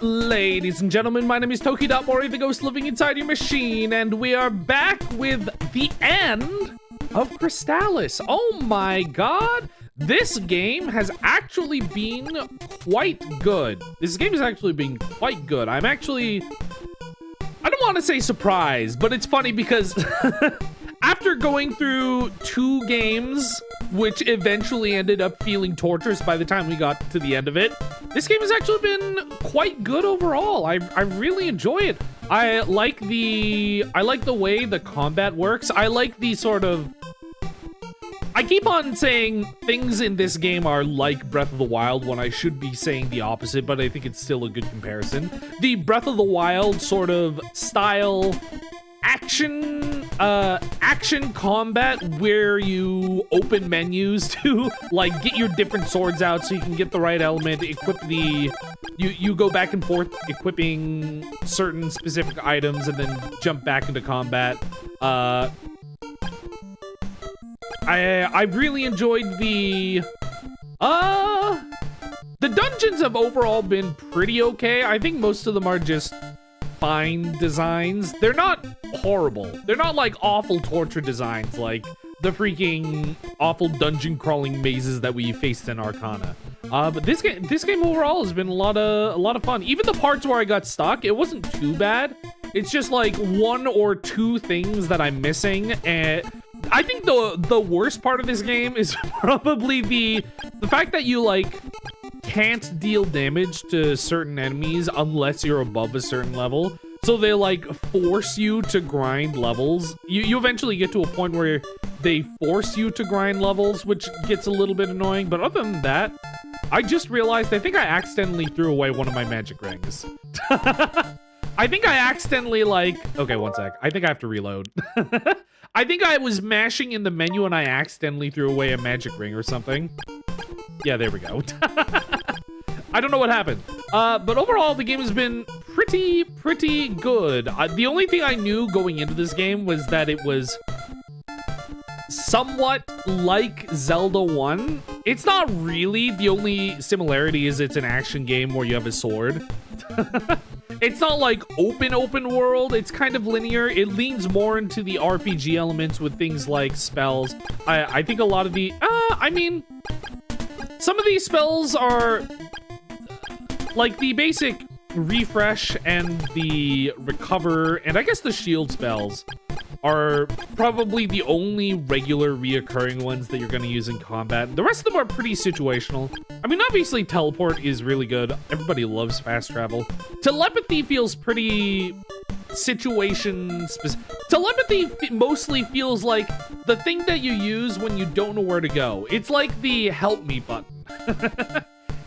Ladies and gentlemen, my name is Toki, the ghost living inside your machine, and we are back with the end of Crystalis. Oh my god, this game has actually been quite good. This game has actually been quite good. I don't want to say surprised, but it's funny because after going through 2 games, which eventually ended up feeling torturous by the time we got to the end of it, this game has actually been quite good overall. I really enjoy it. I like the way the combat works. I like the sort of... I keep on saying things in this game are like Breath of the Wild when I should be saying the opposite, but I think it's still a good comparison. The Breath of the Wild sort of style action combat where you open menus to like get your different swords out so you can get the right element, equip the you go back and forth equipping certain specific items and then jump back into combat. I really enjoyed the dungeons have overall been pretty okay. I think most of them are just fine designs. They're not horrible. They're not like awful torture designs like the freaking awful dungeon crawling mazes that we faced in Arcana. But this game overall has been a lot of fun. Even the parts where I got stuck, it wasn't too bad. It's just like 1 or 2 things that I'm missing, and I think the worst part of this game is probably the fact that you like can't deal damage to certain enemies unless you're above a certain level. So they like force you to grind levels. You eventually get to a point where they force you to grind levels, which gets a little bit annoying. But other than that, I just realized I think I accidentally threw away one of my magic rings. I think I accidentally okay, one sec. I think I have to reload. I think I was mashing in the menu and I accidentally threw away a magic ring or something. Yeah, there we go. I don't know what happened. But overall, the game has been pretty good. The only thing I knew going into this game was that it was somewhat like Zelda 1. It's not really. The only similarity is it's an action game where you have a sword. It's not like open world. It's kind of linear. It leans more into the RPG elements with things like spells. I think a lot of the... I mean... Some of these spells are... like the basic refresh and the recover, and I guess the shield spells are probably the only regular reoccurring ones that you're going to use in combat. The rest of them are pretty situational. I mean, obviously teleport is really good. Everybody loves fast travel. Telepathy feels pretty situation specific. Telepathy mostly feels like the thing that you use when you don't know where to go. It's like the help me button.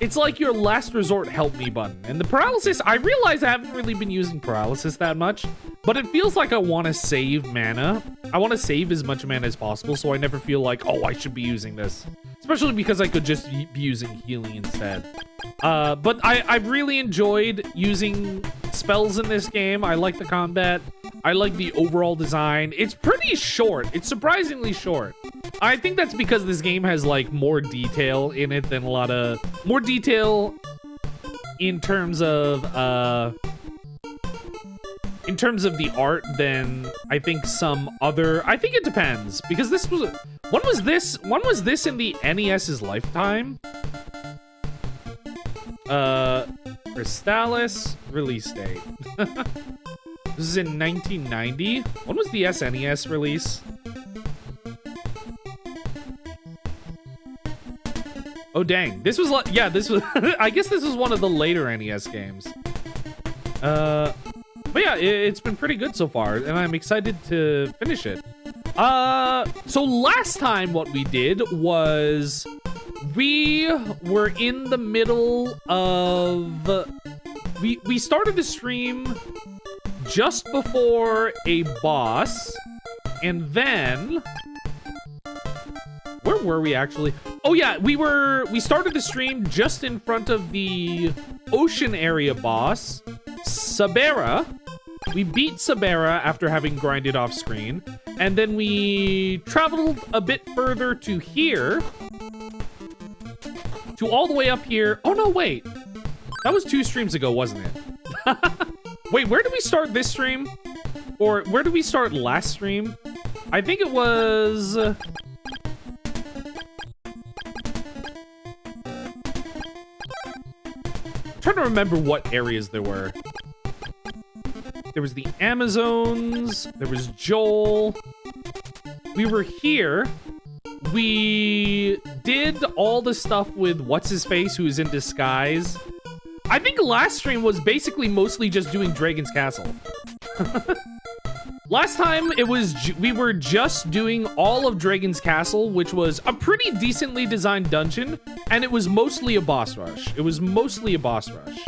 It's like your last resort help me button. And the paralysis, I realize I haven't really been using paralysis that much, but it feels like I want to save mana. I want to save as much mana as possible, so I never feel like, oh, I should be using this. Especially because I could just be using healing instead. But I've really enjoyed using spells in this game. I like the combat. I like the overall design. It's pretty short. It's surprisingly short. I think that's because this game has like more detail in it than more detail in terms of the art than I think some other. I think it depends because this was when was this in the NES's lifetime? Crystalis release date. This This is in 1990. When was the SNES release? Oh, dang. This was like, yeah, this was, I guess this was one of the later NES games. But yeah, it's been pretty good so far, and I'm excited to finish it. So last time what we did was we were in the middle of, we started the stream just before a boss, and then, where were we actually? Oh yeah, we started the stream just in front of the ocean area boss, Sabera. We beat Sabera after having grinded off screen, and then we traveled a bit further to here, to all the way up here. Oh no, wait. That was 2 streams ago, wasn't it? Wait, where did we start this stream? Or where did we start last stream? I think it was... trying to remember what areas there were. There was the Amazons, there was Joel. We were here. We did all the stuff with what's-his-face, who's in disguise. I think last stream was basically mostly just doing Draygon's Castle. Last time, we were just doing all of Draygon's Castle, which was a pretty decently designed dungeon, and it was mostly a boss rush. It was mostly a boss rush.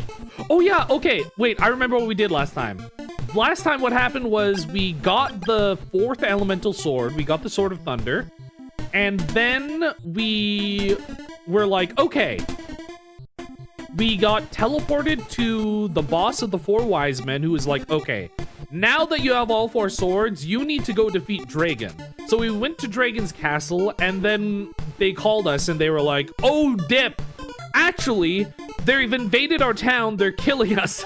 Oh yeah, okay, wait, I remember what we did last time. Last time what happened was we got the 4th elemental sword, we got the Sword of Thunder, and then we were like, okay, we got teleported to the boss of the 4 wise men, who was like, okay, now that you have all 4 swords, you need to go defeat Draygon. So we went to Draygon's castle, and then they called us, and they were like, oh, dip! Actually, they've invaded our town, they're killing us.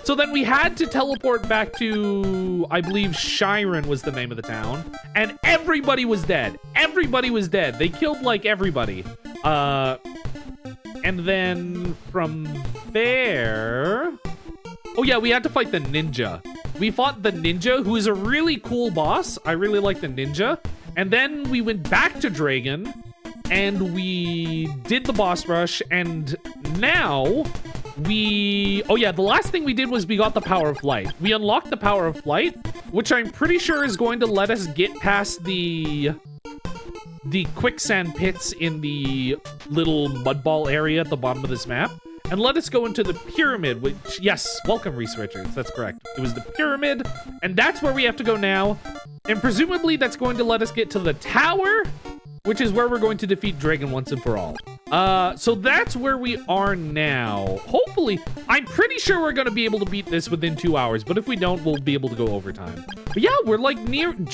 So then we had to teleport back to, I believe, Shiren was the name of the town, and everybody was dead. Everybody was dead. They killed, like, everybody. And then from there... Oh yeah, we had to fight the ninja. We fought the ninja, who is a really cool boss. I really like the ninja. And then we went back to Draygon, and we did the boss rush, and now we... Oh yeah, the last thing we did was we got the Power of Flight. We unlocked the Power of Flight, which I'm pretty sure is going to let us get past the quicksand pits in the little mud ball area at the bottom of this map, and let us go into the pyramid, which, yes, welcome, Reese Richards, that's correct. It was the pyramid, and that's where we have to go now, and presumably that's going to let us get to the tower, which is where we're going to defeat Draygon once and for all. So that's where we are now. Hopefully, I'm pretty sure we're gonna be able to beat this within 2 hours, but if we don't, we'll be able to go overtime. But yeah, we're like nearing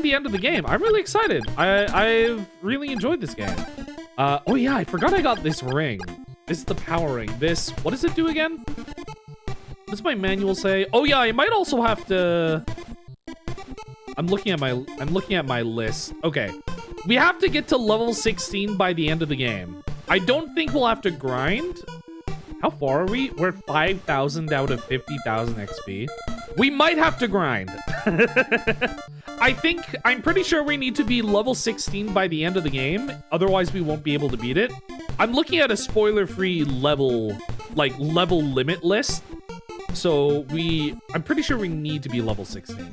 the end of the game. I'm really excited. I've really enjoyed this game. Oh yeah, I forgot I got this ring. This is the power ring. This, what does it do again? What does my manual say? Oh yeah, I might also have to... I'm looking at my list. Okay. We have to get to level 16 by the end of the game. I don't think we'll have to grind. How far are we? We're at 5,000 out of 50,000 XP. We might have to grind. I'm pretty sure we need to be level 16 by the end of the game. Otherwise, we won't be able to beat it. I'm looking at a spoiler-free level limit list. So I'm pretty sure we need to be level 16.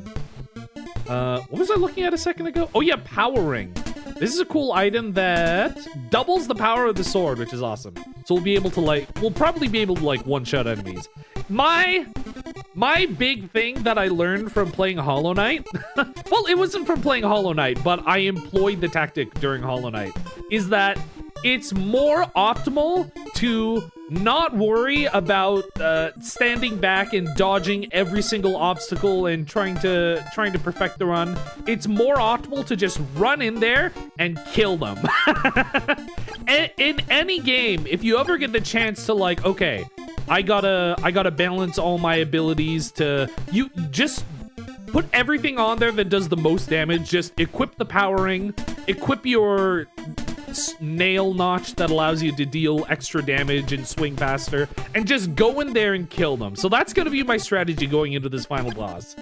What was I looking at a second ago? Oh yeah, power ring. This is a cool item that doubles the power of the sword, which is awesome. So we'll be able to we'll probably be able to one-shot enemies. My big thing that I learned from playing Hollow Knight, well, it wasn't from playing Hollow Knight, but I employed the tactic during Hollow Knight, is that it's more optimal to not worry about standing back and dodging every single obstacle and trying to perfect the run. It's more optimal to just run in there and kill them. In any game, if you ever get the chance to okay, I gotta balance all my abilities to you just put everything on there that does the most damage. Just equip the power ring, equip your nail notch that allows you to deal extra damage and swing faster, and just go in there and kill them. So that's gonna be my strategy going into this final boss.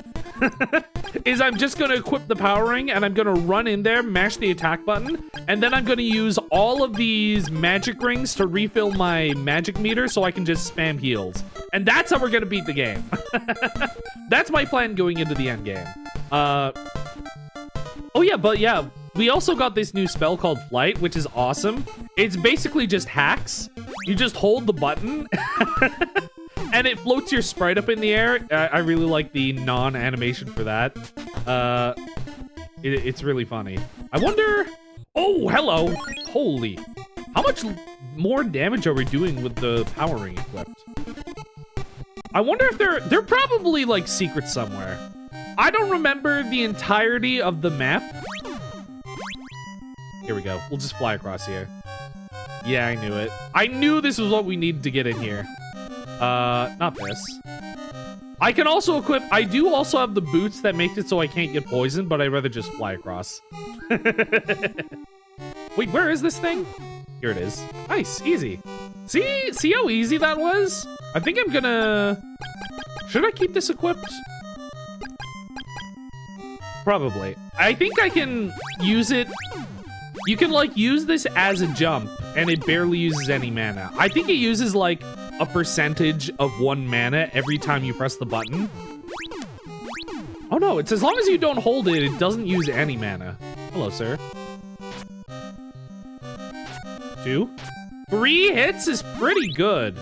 Is I'm just gonna equip the power ring, and I'm gonna run in there, mash the attack button, and then I'm gonna use all of these magic rings to refill my magic meter so I can just spam heals. And that's how we're gonna beat the game. That's my plan going into the end game. Oh yeah, but yeah, we also got this new spell called Flight, which is awesome. It's basically just hacks. You just hold the button and it floats your sprite up in the air. I really like the non-animation for that. It's really funny. I wonder... Oh, hello. Holy. How much more damage are we doing with the power ring equipped? I wonder if they're probably like secrets somewhere. I don't remember the entirety of the map. Here we go. We'll just fly across here. Yeah, I knew it. I knew this was what we needed to get in here. Not this. I can also equip... I do also have the boots that make it so I can't get poisoned, but I'd rather just fly across. Wait, where is this thing? Here it is. Nice, easy. See how easy that was? I think I'm gonna... Should I keep this equipped? Probably. I think I can use it... You can, like, use this as a jump, and it barely uses any mana. I think it uses, like, a percentage of 1 mana every time you press the button. Oh, no, it's as long as you don't hold it, it doesn't use any mana. Hello, sir. 2. 3 hits is pretty good.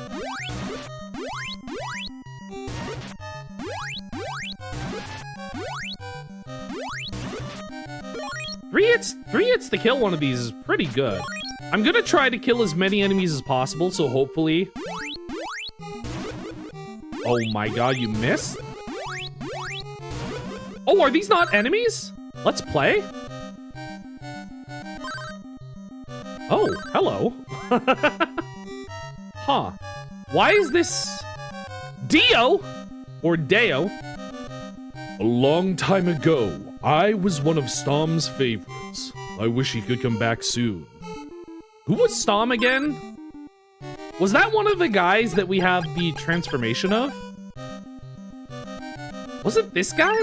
Three hits to kill one of these is pretty good. I'm gonna try to kill as many enemies as possible, so hopefully... Oh my god, you missed? Oh, are these not enemies? Let's play? Oh, hello. Huh. Why is this... Dio? Or Deo? A long time ago, I was one of Storm's favorites. I wish he could come back soon. Who was Storm again? Was that one of the guys that we have the transformation of? Was it this guy?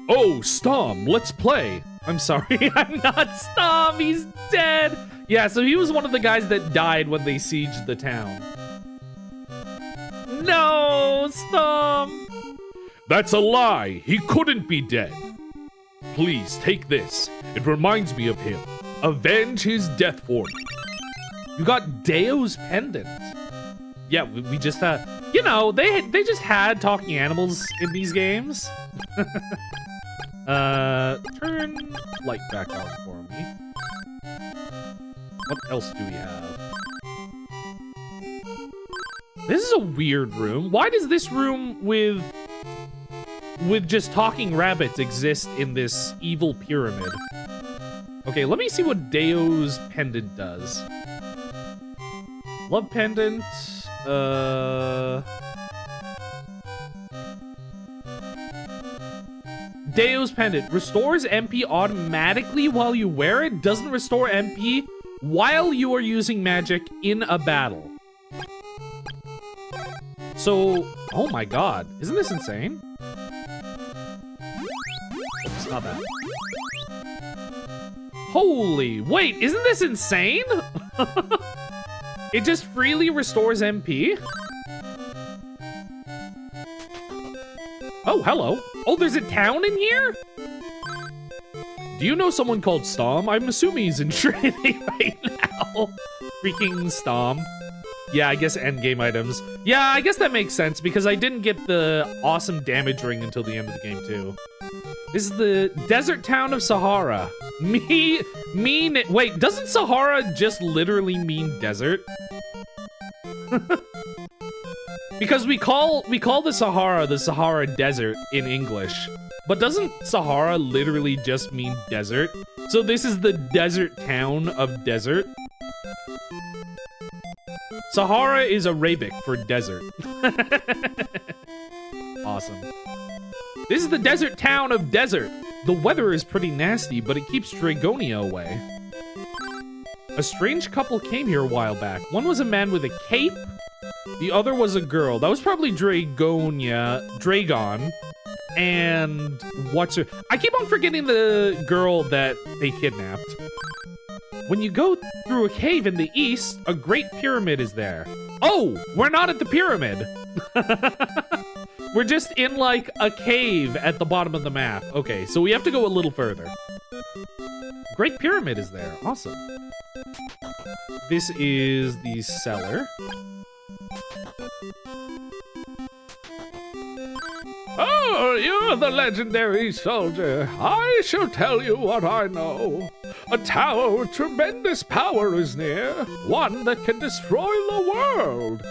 Oh, Storm, let's play. I'm sorry, I'm not Storm, he's dead. Yeah, so he was one of the guys that died when they sieged the town. No, Storm. That's a lie. He couldn't be dead. Please take this. It reminds me of him. Avenge his death for me. You got Deo's pendant. Yeah, we just had... You know, they just had talking animals in these games. Turn light back on for me. What else do we have? This is a weird room. Why does this room with just talking rabbits exist in this evil pyramid? Okay, let me see what Deo's pendant does. Love pendant. Deo's pendant restores MP automatically while you wear it. Doesn't restore MP while you are using magic in a battle. So, oh my god, isn't this insane? Oops, not that. Holy, wait, isn't this insane? It just freely restores MP? Oh, hello. Oh, there's a town in here? Do you know someone called Storm? I'm assuming he's in Trinity right now. Freaking Storm. Yeah, I guess endgame items. Yeah, I guess that makes sense because I didn't get the awesome damage ring until the end of the game too. This is the desert town of Sahara. Wait, doesn't Sahara just literally mean desert? Because we call the Sahara Desert in English. But doesn't Sahara literally just mean desert? So this is the desert town of desert. Sahara is Arabic for desert. Awesome. This is the desert town of desert. The weather is pretty nasty, but it keeps Draygonia away. A strange couple came here a while back. One was a man with a cape. The other was a girl. That was probably Draygon. And what's her... I keep on forgetting the girl that they kidnapped. When you go through a cave in the east, a great pyramid is there. Oh, we're not at the pyramid. We're just in like a cave at the bottom of the map. Okay, so we have to go a little further. Great pyramid is there. Awesome. This is the cellar. Oh, you're the legendary soldier. I shall tell you what I know. A tower with tremendous power is near, one that can destroy the world.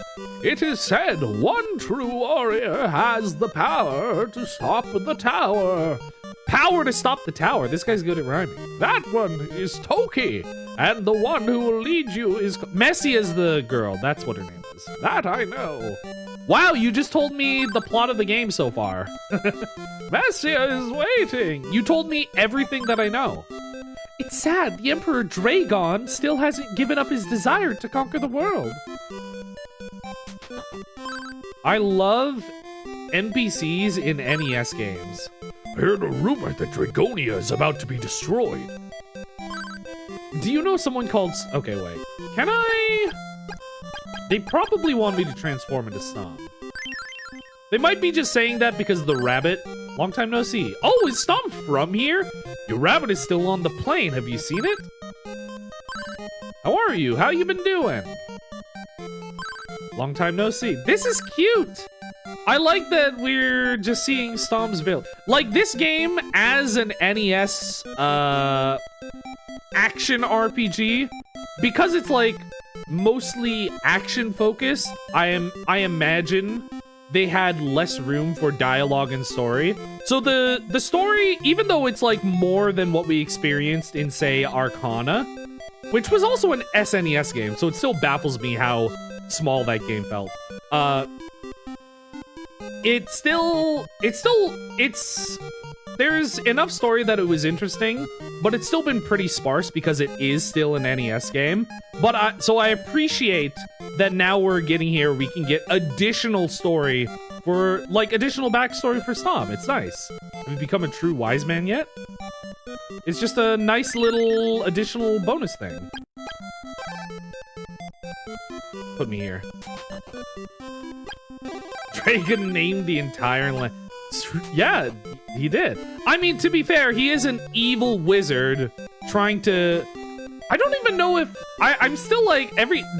It is said one true warrior has the power to stop the tower. Power to stop the tower? This guy's good at rhyming. That one is Toki, and the one who will lead you is... Messi is the girl. That's what her name is. That I know. Wow, you just told me the plot of the game so far. Messia is waiting. You told me everything that I know. It's sad, the Emperor Draygon still hasn't given up his desire to conquer the world. I love NPCs in NES games. I heard a rumor that Draygonia is about to be destroyed. Do you know someone called... Okay, wait. Can I... They probably want me to transform into Stomp. They might be just saying that because of the rabbit. Long time no see. Oh, is Stomp from here? Your rabbit is still on the plane. Have you seen it? How are you? How you been doing? Long time no see. This is cute. I like that we're just seeing Stomp's village. Like, this game as an NES action RPG, because it's like mostly action focused, I imagine they had less room for dialogue and story. So the story, even though it's like more than what we experienced in, say, Arcana, which was also an SNES game, so it still baffles me how small that game felt. There's enough story that it was interesting, but it's still been pretty sparse because it is still an NES game. But so I appreciate that now we're getting here, we can get additional story for, like, additional backstory for Stomp. It's nice. Have you become a true wise man yet? It's just a nice little additional bonus thing. Put me here. Draygon named the entire land. Yeah, he did. I mean, to be fair, he is an evil wizard trying to... I don't even know if... I'm still like,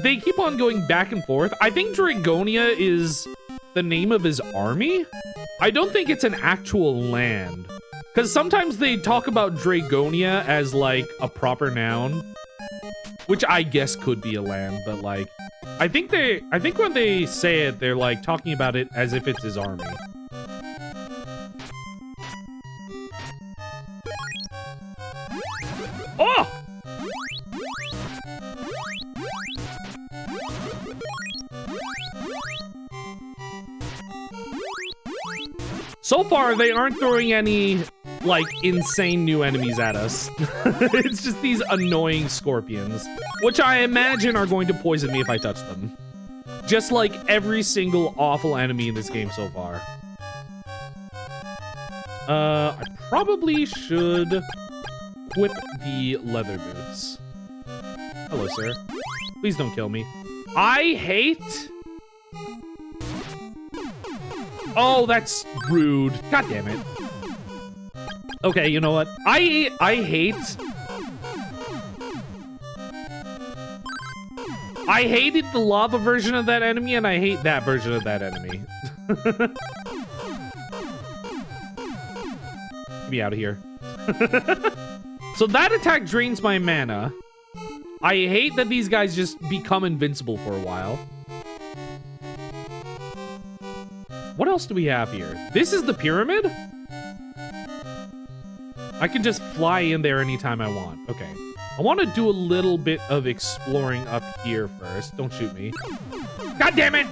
they keep on going back and forth. I think Draygonia is the name of his army. I don't think it's an actual land. Because sometimes they talk about Draygonia as like a proper noun, which I guess could be a land, but like, I think when they say it, they're like talking about it as if it's his army. Oh! So far, they aren't throwing any, like, insane new enemies at us. It's just these annoying scorpions, which I imagine are going to poison me if I touch them. Just like every single awful enemy in this game so far. I probably should equip the leather boots. Hello, sir. Please don't kill me. I hate... Oh, that's rude. God damn it. Okay, you know what? I hated the lava version of that enemy, and I hate that version of that enemy. Get me out of here. So that attack drains my mana. I hate that these guys just become invincible for a while. What else do we have here? This is the pyramid? I can just fly in there anytime I want. Okay. I want to do a little bit of exploring up here first. Don't shoot me. God damn it!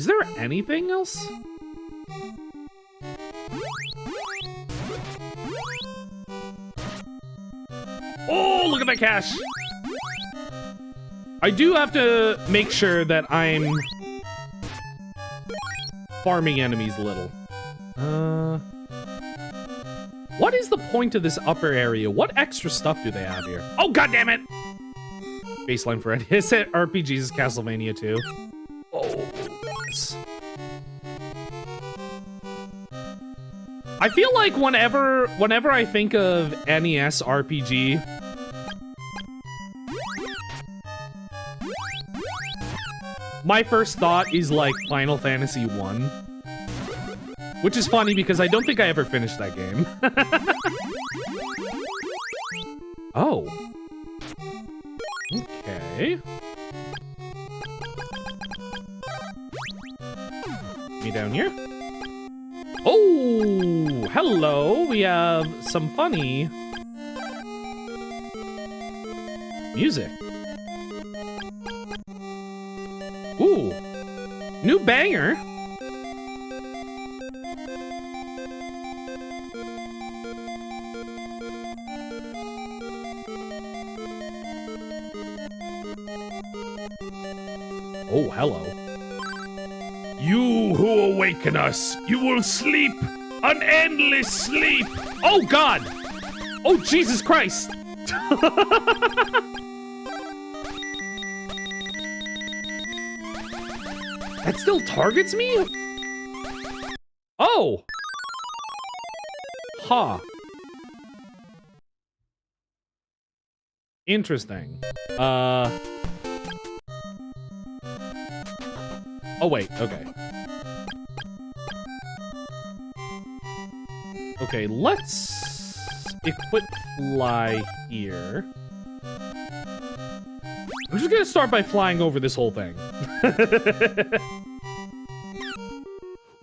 Is there anything else? Oh, look at that cash. I do have to make sure that I'm farming enemies a little. What is the point of this upper area? What extra stuff do they have here? Oh, god damn it! Baseline for it. It said RPGs is Castlevania 2. Oh, yes. I feel like whenever I think of NES RPG, my first thought is like Final Fantasy 1. Which is funny because I don't think I ever finished that game. Oh. Okay. Me down here. Oh, hello. We have some funny music. Ooh. New banger. Oh, hello. You who awaken us, you will sleep an endless sleep. Oh, God. Oh, Jesus Christ. That still targets me? Oh. Huh. Interesting. Oh, wait. Okay. Okay, let's equip fly here. I'm just gonna start by flying over this whole thing.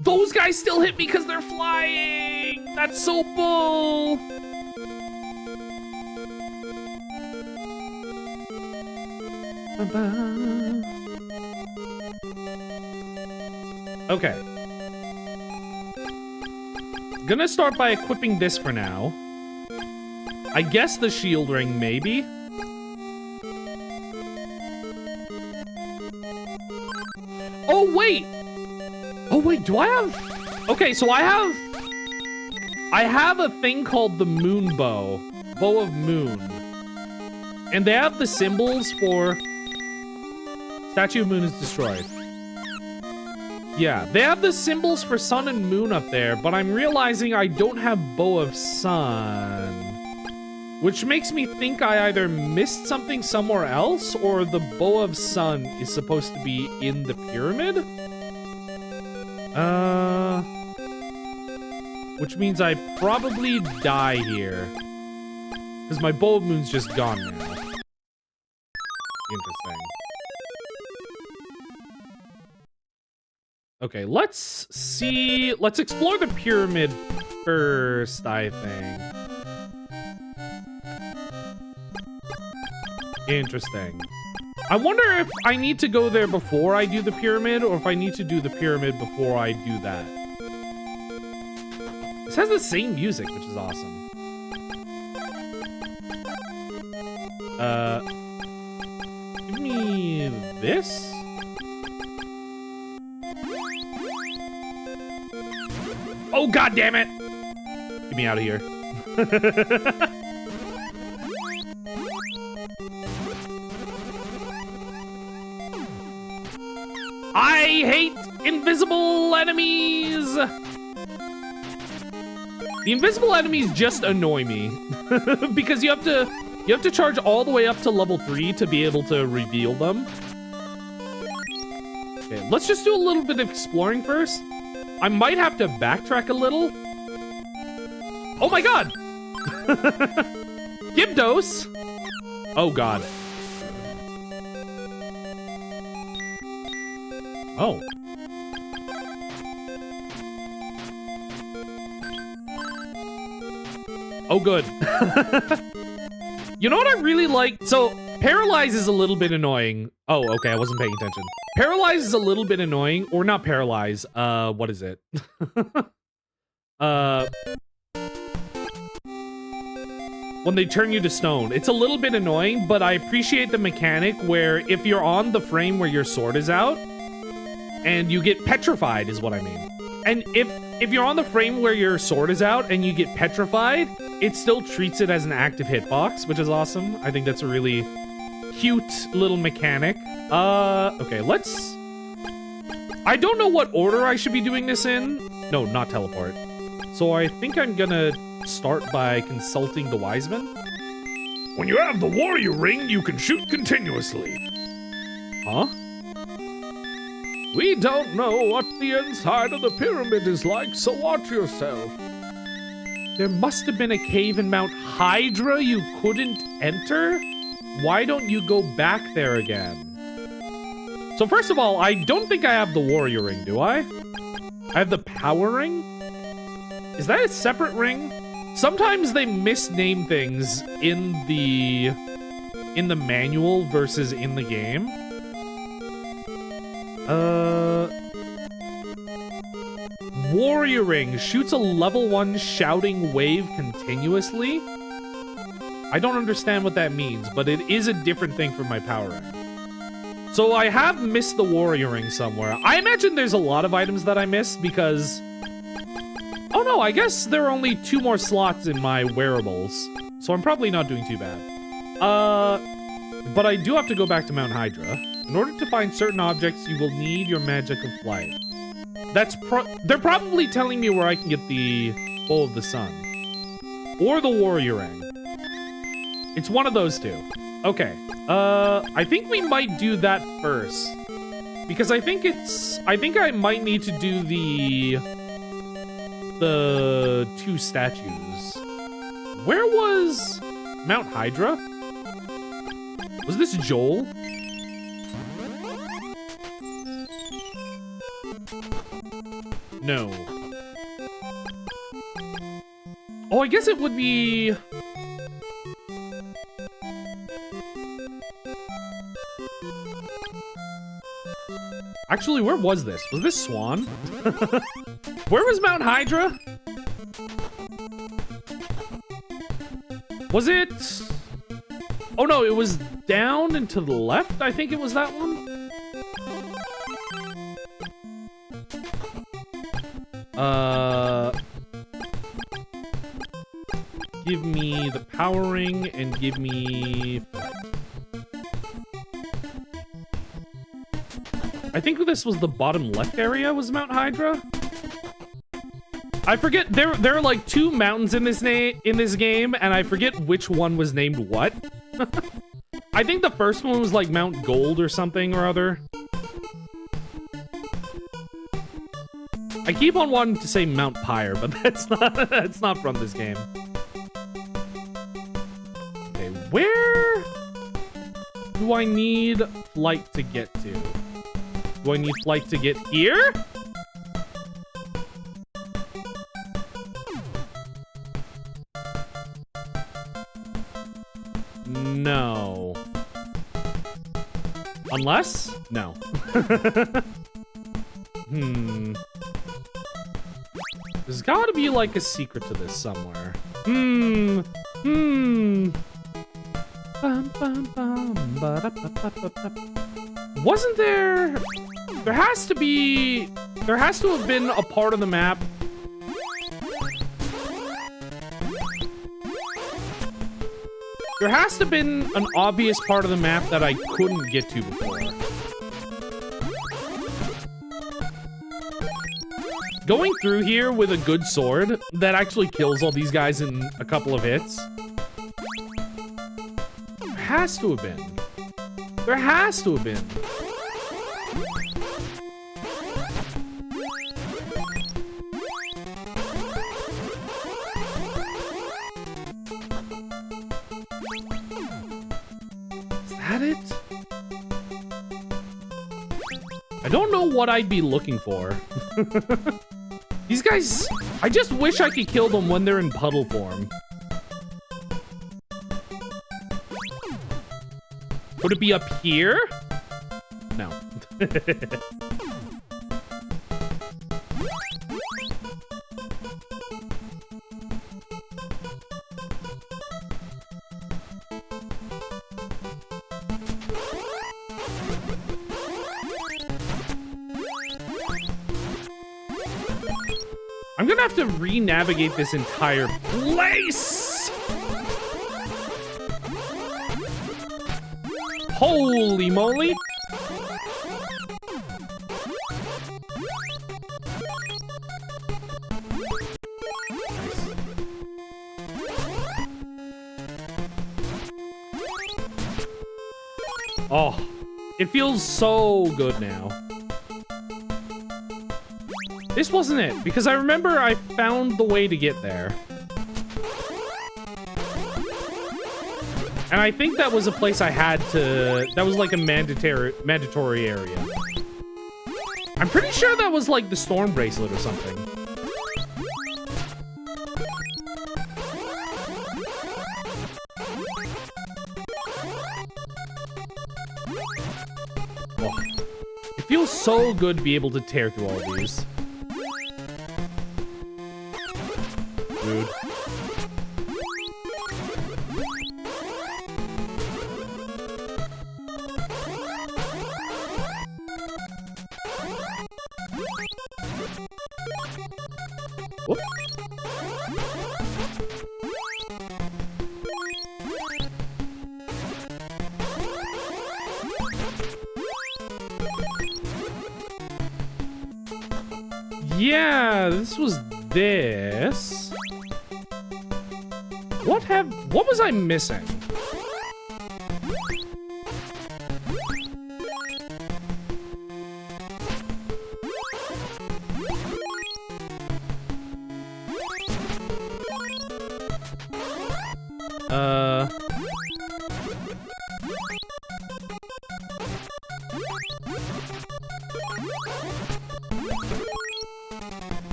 Those guys still hit me because they're flying! That's so bull! Okay. Gonna start by equipping this for now. I guess the shield ring, maybe? Oh, wait! Oh, wait, do I have... Okay, so I have a thing called the moon bow. Bow of moon. And they have the symbols for... Statue of Moon is destroyed. Yeah, they have the symbols for sun and moon up there, but I'm realizing I don't have Bow of Sun. Which makes me think I either missed something somewhere else, or the Bow of Sun is supposed to be in the pyramid? Which means I probably die here. Because my Bow of Moon's just gone now. Interesting. Okay, let's see. Let's explore the pyramid first, I think. Interesting. I wonder if I need to go there before I do the pyramid, or if I need to do the pyramid before I do that. This has the same music, which is awesome. Give me this? Oh, god damn it! Get me out of here. I hate invisible enemies! The invisible enemies just annoy me. Because you have to charge all the way up to level 3 to be able to reveal them. Okay, let's just do a little bit of exploring first. I might have to backtrack a little. Oh my god! Gibdos! Oh god. Oh. Oh good. You know what I really like? So, Paralyze is a little bit annoying. Oh, okay, I wasn't paying attention. Paralyze is a little bit annoying, or not paralyze. What is it? When they turn you to stone. It's a little bit annoying, but I appreciate the mechanic where if you're on the frame where your sword is out, and you get petrified is what I mean. And if you're on the frame where your sword is out and you get petrified, it still treats it as an active hitbox, which is awesome. I think that's a really cute little mechanic. Okay, let's... I don't know what order I should be doing this in. No, not teleport. So I think I'm gonna start by consulting the wise men. When you have the warrior ring, you can shoot continuously. Huh? We don't know what the inside of the pyramid is like, so watch yourself. There must have been a cave in Mount Hydra you couldn't enter? Why don't you go back there again? So first of all, I don't think I have the warrior ring, do I? I have the power ring? Is that a separate ring? Sometimes they misname things in the manual versus in the game. Warrior ring shoots a level 1 shouting wave continuously. I don't understand what that means, but it is a different thing from my power ring. So I have missed the warrior ring somewhere. I imagine there's a lot of items that I missed because... Oh no, I guess there are only 2 more slots in my wearables. So I'm probably not doing too bad. But I do have to go back to Mount Hydra. In order to find certain objects, you will need your magic of flight. They're probably telling me where I can get the Bow of the Sun. Or the warrior ring. It's one of those two. Okay. I think we might do that first. Because I think I might need to do the 2 statues. Where was Mount Hydra? Was this Joel? No. Oh, I guess it would be... Actually, where was this? Was this Swan? Where was Mount Hydra? Was it... Oh no, it was down and to the left? I think it was that one? Give me the power ring and give me... I think this was the bottom left area was Mount Hydra. I forget, there are like 2 mountains in this game, and I forget which one was named what. I think the first one was like Mount Gold or something or other. I keep on wanting to say Mount Pyre, but that's not from this game. Okay, where do I need flight to get to? Do I need flight to get here? No. Unless? No. There's gotta be like a secret to this somewhere. Wasn't there... There has to have been a part of the map. There has to have been an obvious part of the map that I couldn't get to before. Going through here with a good sword that actually kills all these guys in a couple of hits. There has to have been. There has to have been. It? I don't know what I'd be looking for. These guys, I just wish I could kill them when they're in puddle form. Would it be up here? No. I'm gonna have to re-navigate this entire place. Holy moly. Oh, it feels so good now. This wasn't it, because I remember I found the way to get there. And I think that was a place I had to... That was like a mandatory area. I'm pretty sure that was like the storm bracelet or something. Oh, it feels so good to be able to tear through all these. Dude. Whoop. Yeah, this was this. What was I missing?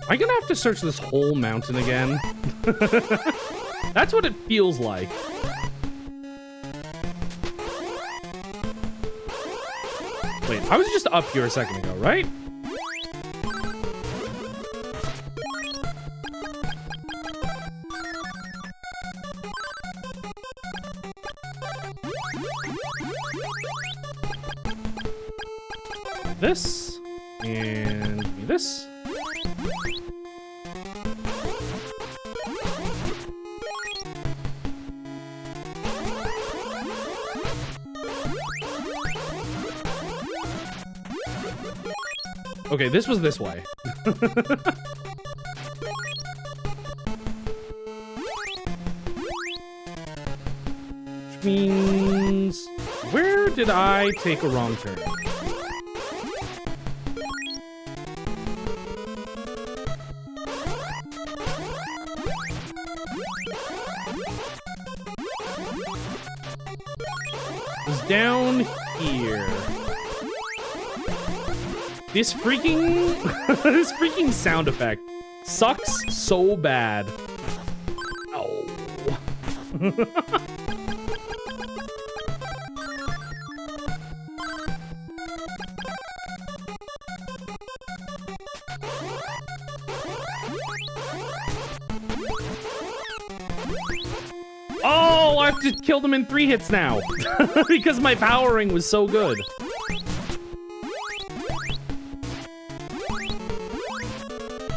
Am I gonna have to search this whole mountain again? That's what it feels like. Wait, I was just up here a second ago, right? This, and give me this. Okay, this was this way. Which means... Where did I take a wrong turn? It was down here. This freaking... this freaking sound effect sucks so bad. Oh. Oh, I have to kill them in 3 hits now. Because my powering was so good.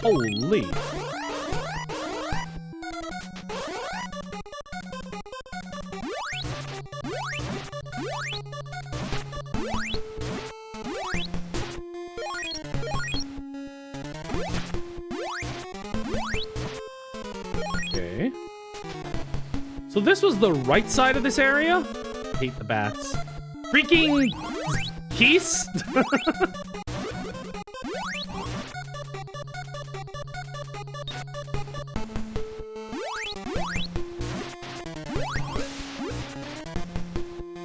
Holy. Okay. So this was the right side of this area? Hate the bats. Freaking geese?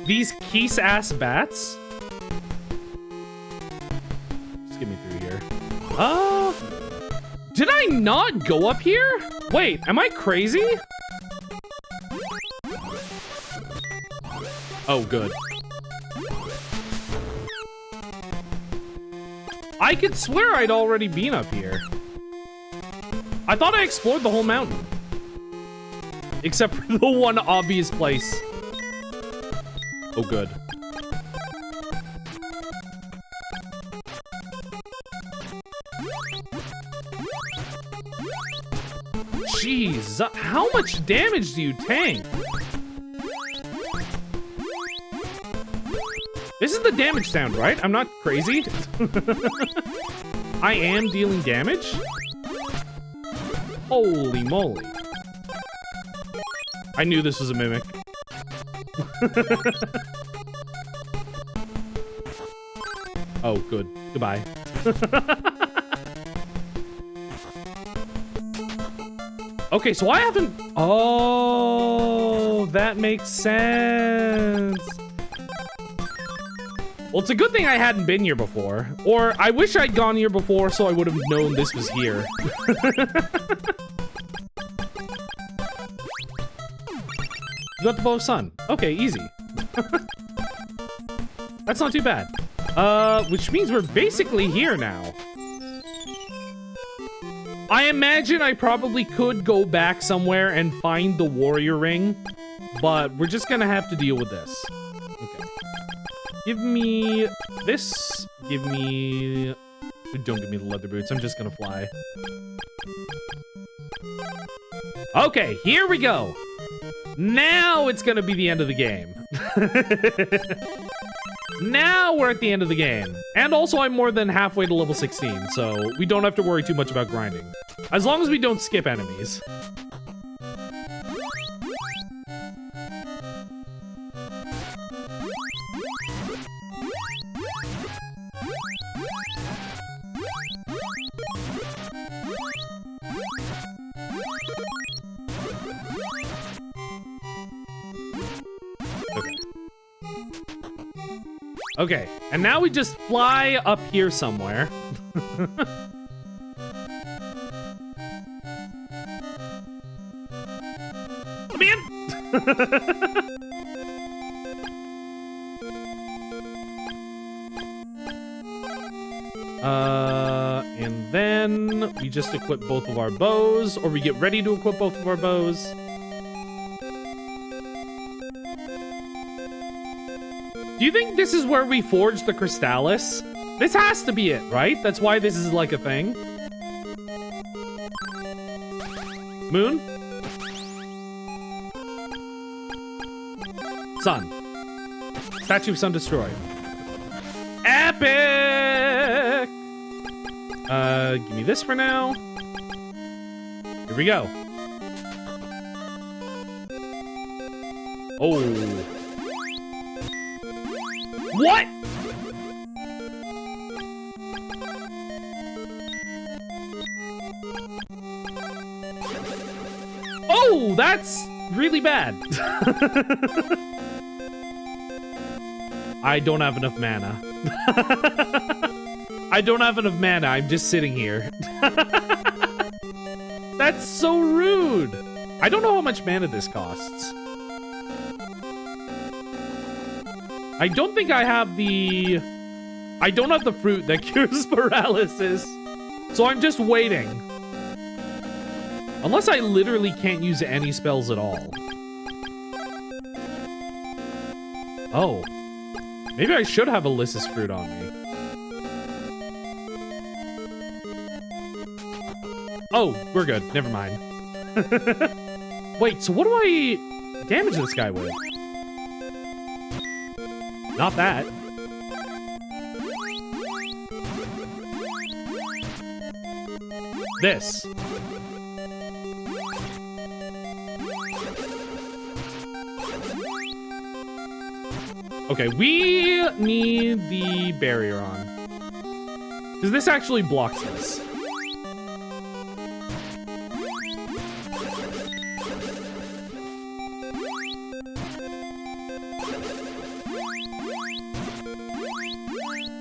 These keese-ass bats? Just get me through here. Did I not go up here? Wait, am I crazy? Oh, good. I could swear I'd already been up here. I thought I explored the whole mountain. Except for the one obvious place. Oh, good. Jeez, how much damage do you tank? This is the damage sound, right? I'm not crazy. I am dealing damage? Holy moly. I knew this was a mimic. Oh, good. Goodbye. Okay, so I haven't... Oh, that makes sense. Well, it's a good thing I hadn't been here before. Or I wish I'd gone here before so I would have known this was here. You got the bow of sun. Okay, easy. That's not too bad. Which means we're basically here now. I imagine I probably could go back somewhere and find the warrior ring, but we're just gonna have to deal with this. Okay. Give me this. Give me... Don't give me the leather boots. I'm just gonna fly. Okay, here we go. Now it's gonna be the end of the game. Now we're at the end of the game. And also I'm more than halfway to level 16, so we don't have to worry too much about grinding. As long as we don't skip enemies. Okay, and now we just fly up here somewhere. Let me in! And then we just equip both of our bows, or we get ready to equip both of our bows. Do you think this is where we forge the Crystalis? This has to be it, right? That's why this is like a thing. Moon? Sun. Statue of Sun destroyed. Epic! Give me this for now. Here we go. Oh. What? Oh, that's really bad. I don't have enough mana. I don't have enough mana. I'm just sitting here. That's so rude. I don't know how much mana this costs. I don't think I have the... I don't have the fruit that cures paralysis. So I'm just waiting. Unless I literally can't use any spells at all. Oh. Maybe I should have Alyssa's fruit on me. Oh, we're good. Never mind. Wait, so what do I damage this guy with? Not that. This. Okay, we need the barrier on. Because this actually blocks this.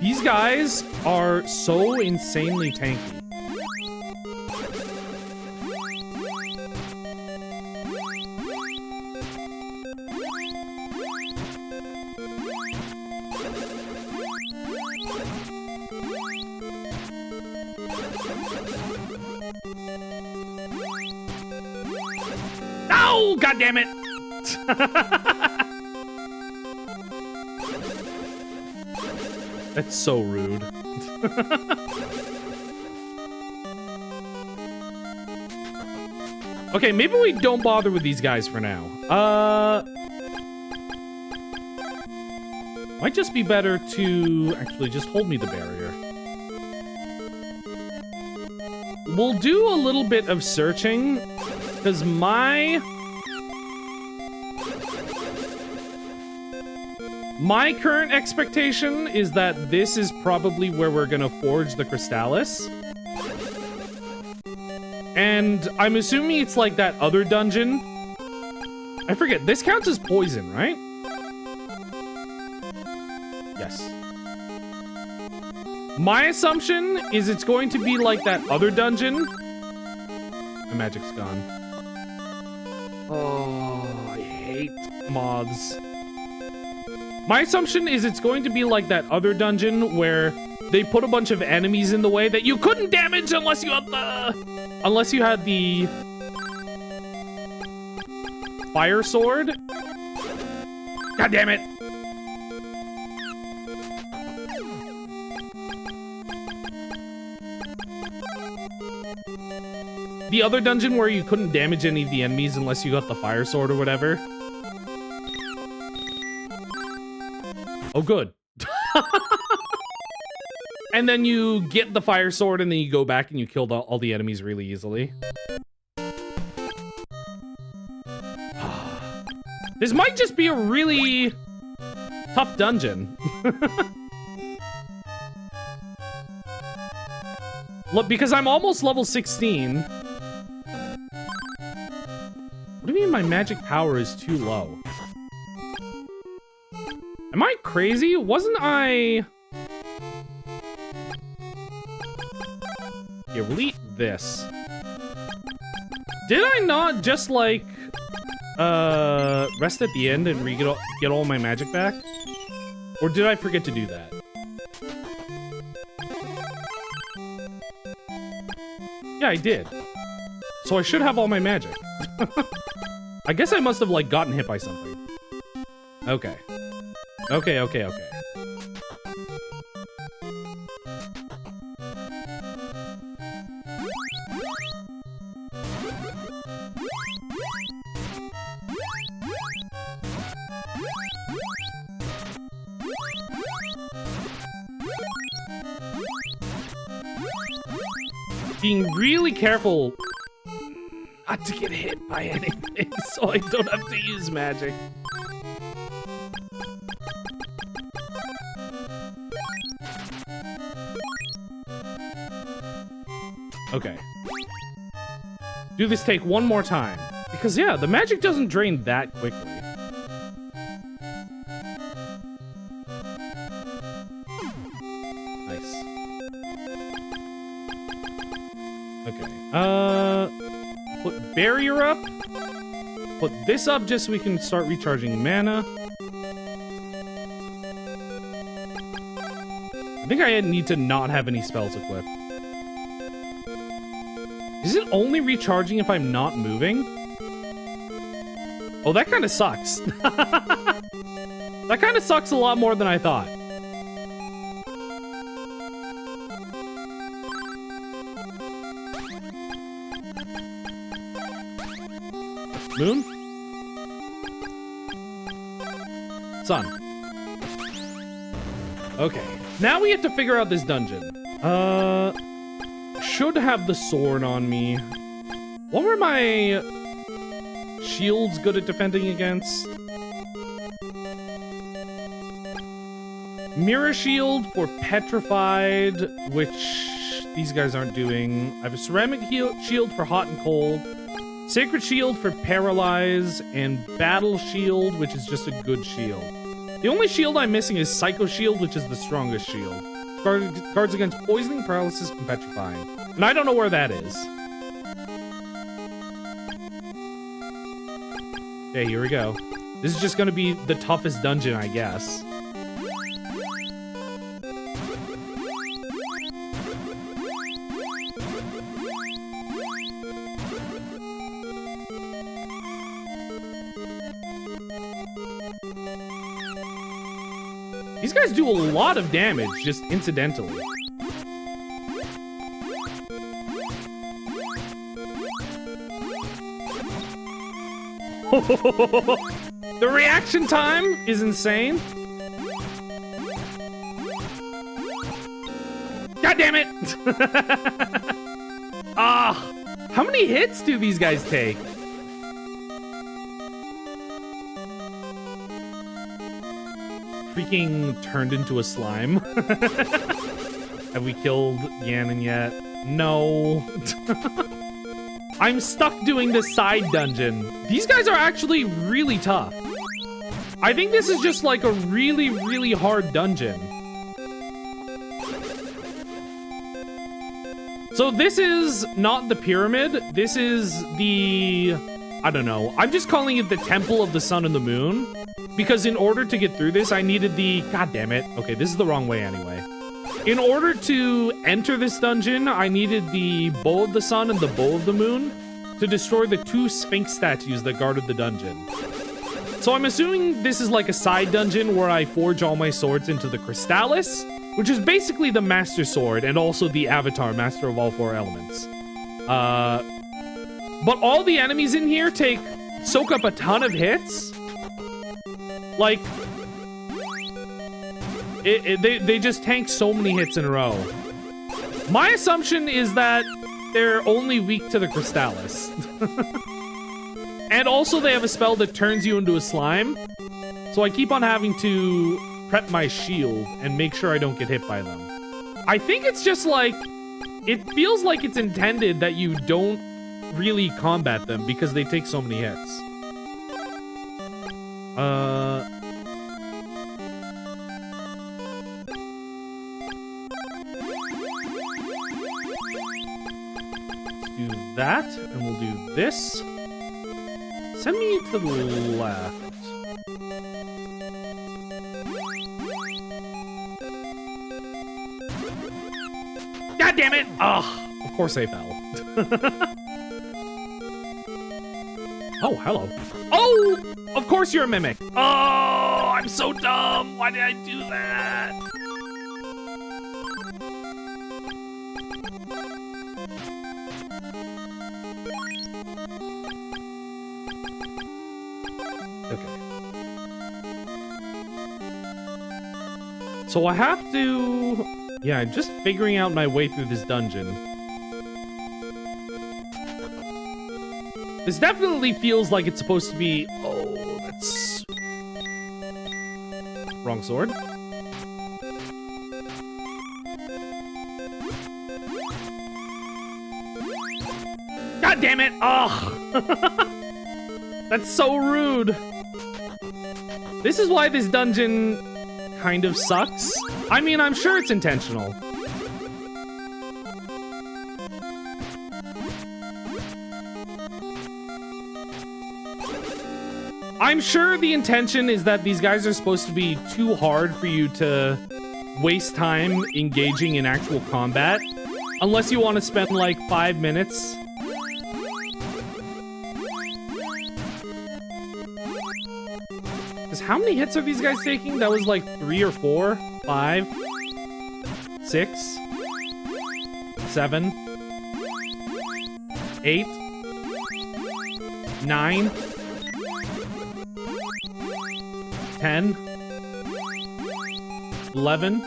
These guys are so insanely tanky. Oh, God damn it! That's so rude. Okay, maybe we don't bother with these guys for now. Might just be better to actually just hold me the barrier. We'll do a little bit of searching, because my current expectation is that this is probably where we're gonna forge the Crystalis. And I'm assuming it's like that other dungeon. I forget, this counts as poison, right? Yes. My assumption is it's going to be like that other dungeon. My magic's gone. Oh, I hate moths. My assumption is it's going to be like that other dungeon where they put a bunch of enemies in the way that you couldn't damage unless you had the fire sword. God damn it. The other dungeon where you couldn't damage any of the enemies unless you got the fire sword or whatever. Oh, good. And then you get the fire sword and then you go back and you kill all the enemies really easily. This might just be a really tough dungeon. Look, because I'm almost level 16. What do you mean my magic power is too low? Am I crazy? Wasn't I... Yeah, we'll eat this. Did I not just, like, rest at the end and get all my magic back? Or did I forget to do that? Yeah, I did. So I should have all my magic. I guess I must have, like, gotten hit by something. Okay. Okay. Being really careful not to get hit by anything so I don't have to use magic. Okay. Do this take one more time. Because, yeah, the magic doesn't drain that quickly. Nice. Okay. Put barrier up. Put this up just so we can start recharging mana. I think I need to not have any spells equipped. Is it only recharging if I'm not moving? Oh, that kind of sucks. That kind of sucks a lot more than I thought. Moon? Sun. Okay. Now we have to figure out this dungeon. Should have the sword on me. What were my shields good at defending against? Mirror shield for petrified, which these guys aren't doing. I have a ceramic shield for hot and cold. Sacred shield for paralyze, and battle shield, which is just a good shield. The only shield I'm missing is Psycho Shield, which is the strongest shield. Guards against poisoning, paralysis, and petrifying. And I don't know where that is. Okay, here we go. This is just gonna be the toughest dungeon, I guess. These guys do a lot of damage, just incidentally. The reaction time is insane. God damn it! Ah, how many hits do these guys take? Freaking turned into a slime. Have we killed Ganon yet? No. I'm stuck doing the side dungeon. These guys are actually really tough. I think this is just like a really, really hard dungeon. So this is not the pyramid. This is the... I don't know. I'm just calling it the Temple of the Sun and the Moon. Because in order to get through this, I needed the... God damn it. Okay, this is the wrong way anyway. In order to enter this dungeon, I needed the Bow of the Sun and the Bow of the Moon to destroy the 2 Sphinx statues that guarded the dungeon. So I'm assuming this is like a side dungeon where I forge all my swords into the Crystalis, which is basically the Master Sword and also the Avatar, Master of all 4 elements. But all the enemies in here soak up a ton of hits. Like, they just tank so many hits in a row. My assumption is that they're only weak to the Crystalis. And also they have a spell that turns you into a slime. So I keep on having to prep my shield and make sure I don't get hit by them. I think it's just like, it feels like it's intended that you don't really combat them because they take so many hits. Let's do that, and we'll do this. Send me to the left. God damn it! Ugh, of course I fell. Oh, hello. Oh! Of course you're a mimic. Oh, I'm so dumb. Why did I do that? Okay. So I have to... Yeah, I'm just figuring out my way through this dungeon. This definitely feels like it's supposed to be... Oh, that's... Wrong sword. God damn it! Ugh! That's so rude! This is why this dungeon kind of sucks. I mean, I'm sure it's intentional. I'm sure the intention is that these guys are supposed to be too hard for you to waste time engaging in actual combat. Unless you want to spend like 5 minutes. Because how many hits are these guys taking? That was like 3 or 4, 5, 6, 7, 8, 9, 10, 11,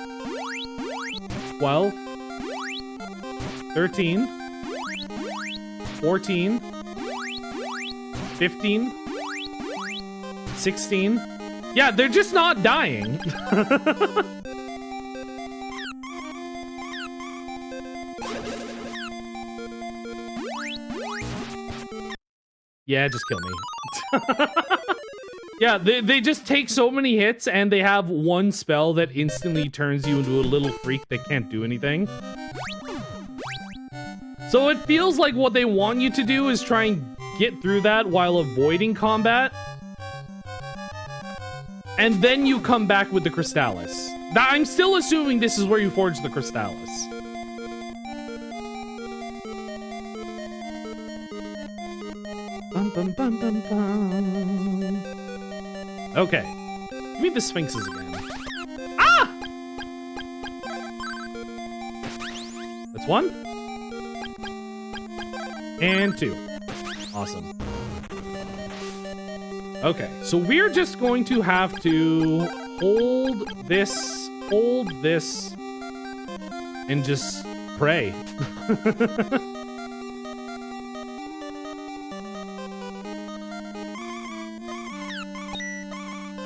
12, 13, 14, 15, 16. Yeah, they're just not dying. Yeah, just kill me. Yeah, they just take so many hits and they have one spell that instantly turns you into a little freak that can't do anything. So it feels like what they want you to do is try and get through that while avoiding combat. And then you come back with the Crystalis. Now, I'm still assuming this is where you forge the Crystalis. Bum, bum, bum, bum, bum. Okay. Give me the Sphinxes again. Ah! That's one. And two. Awesome. Okay, so we're just going to have to hold this, and just pray.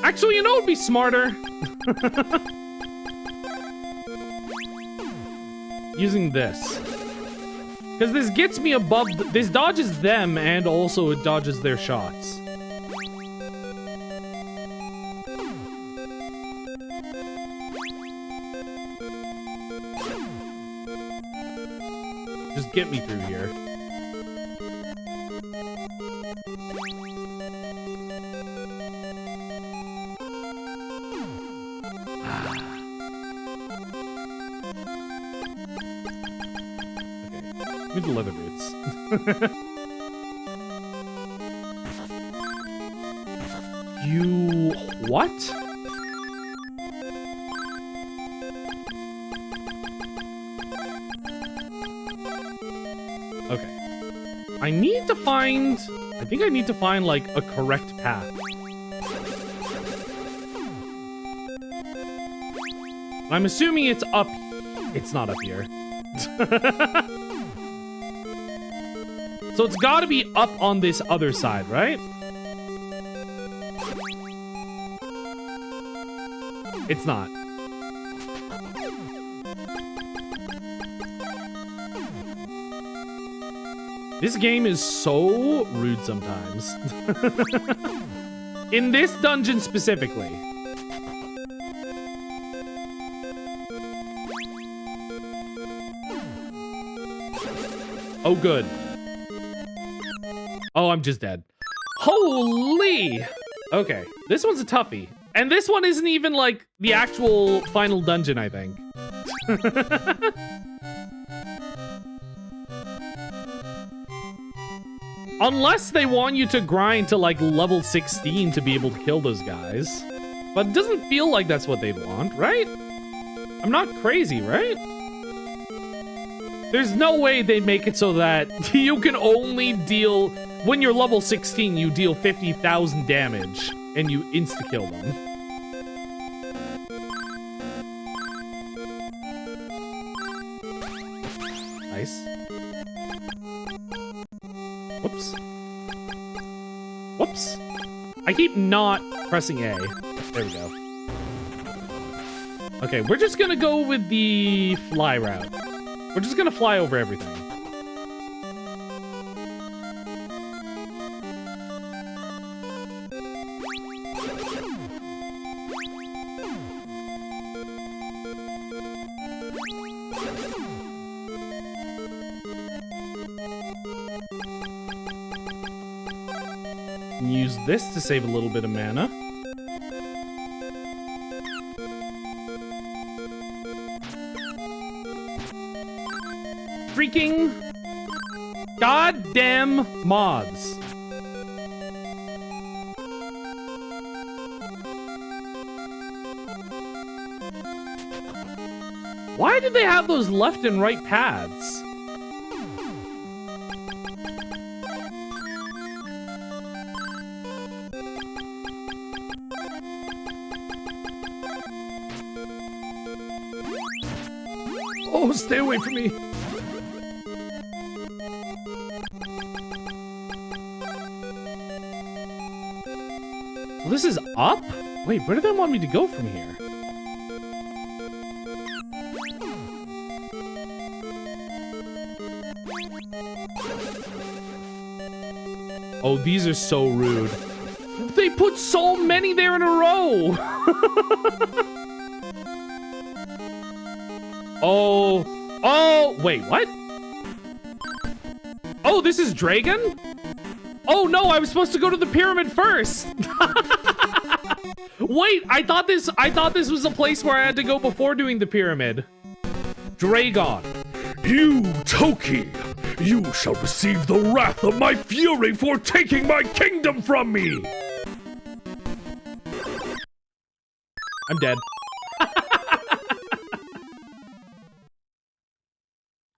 Actually, you know what'd be smarter? Using this. Because this gets me above, this dodges them, and also it dodges their shots. Just get me through here. Okay, give me the leather boots. You... what? Okay. I need to find... I think I need to find, like, a correct path. I'm assuming it's up... It's not up here. So it's gotta be up on this other side, right? It's not. This game is so rude sometimes. In this dungeon specifically. Oh, good. Oh, I'm just dead. Holy! Okay, this one's a toughie. And this one isn't even, like, the actual final dungeon, I think. Unless they want you to grind to, like, level 16 to be able to kill those guys. But it doesn't feel like that's what they'd want, right? I'm not crazy, right? There's no way they'd make it so that you can only deal... When you're level 16, you deal 50,000 damage, and you insta-kill them. Nice. Whoops. Whoops. I keep not pressing A. There we go. Okay, we're just gonna go with the fly route. We're just gonna fly over everything. Use this to save a little bit of mana. Freaking goddamn mods. Why did they have those left and right paths? Oh, stay away from me. So this is up? Wait, where do they want me to go from here? Oh, these are so rude. They put so many there in a row? Oh, wait, what? Oh, this is Draygon? Oh no, I was supposed to go to the pyramid first. Wait, I thought this was a place where I had to go before doing the pyramid. Draygon. You, Toki, you shall receive the wrath of my fury for taking my kingdom from me. I'm dead.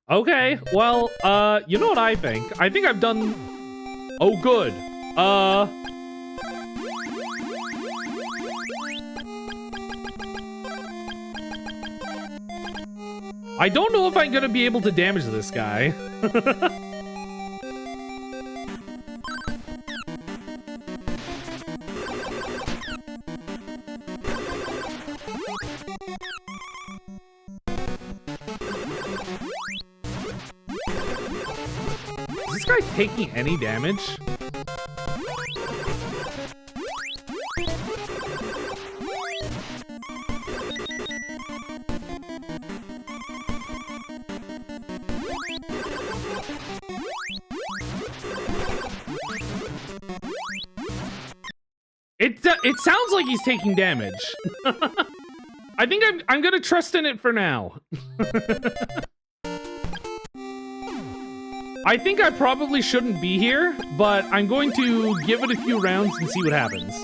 Okay, well, you know what I think? I think I've done... Oh, good. I don't know if I'm gonna be able to damage this guy. Is this guy taking any damage? It sounds like he's taking damage. I think I'm gonna trust in it for now. I think I probably shouldn't be here, but I'm going to give it a few rounds and see what happens.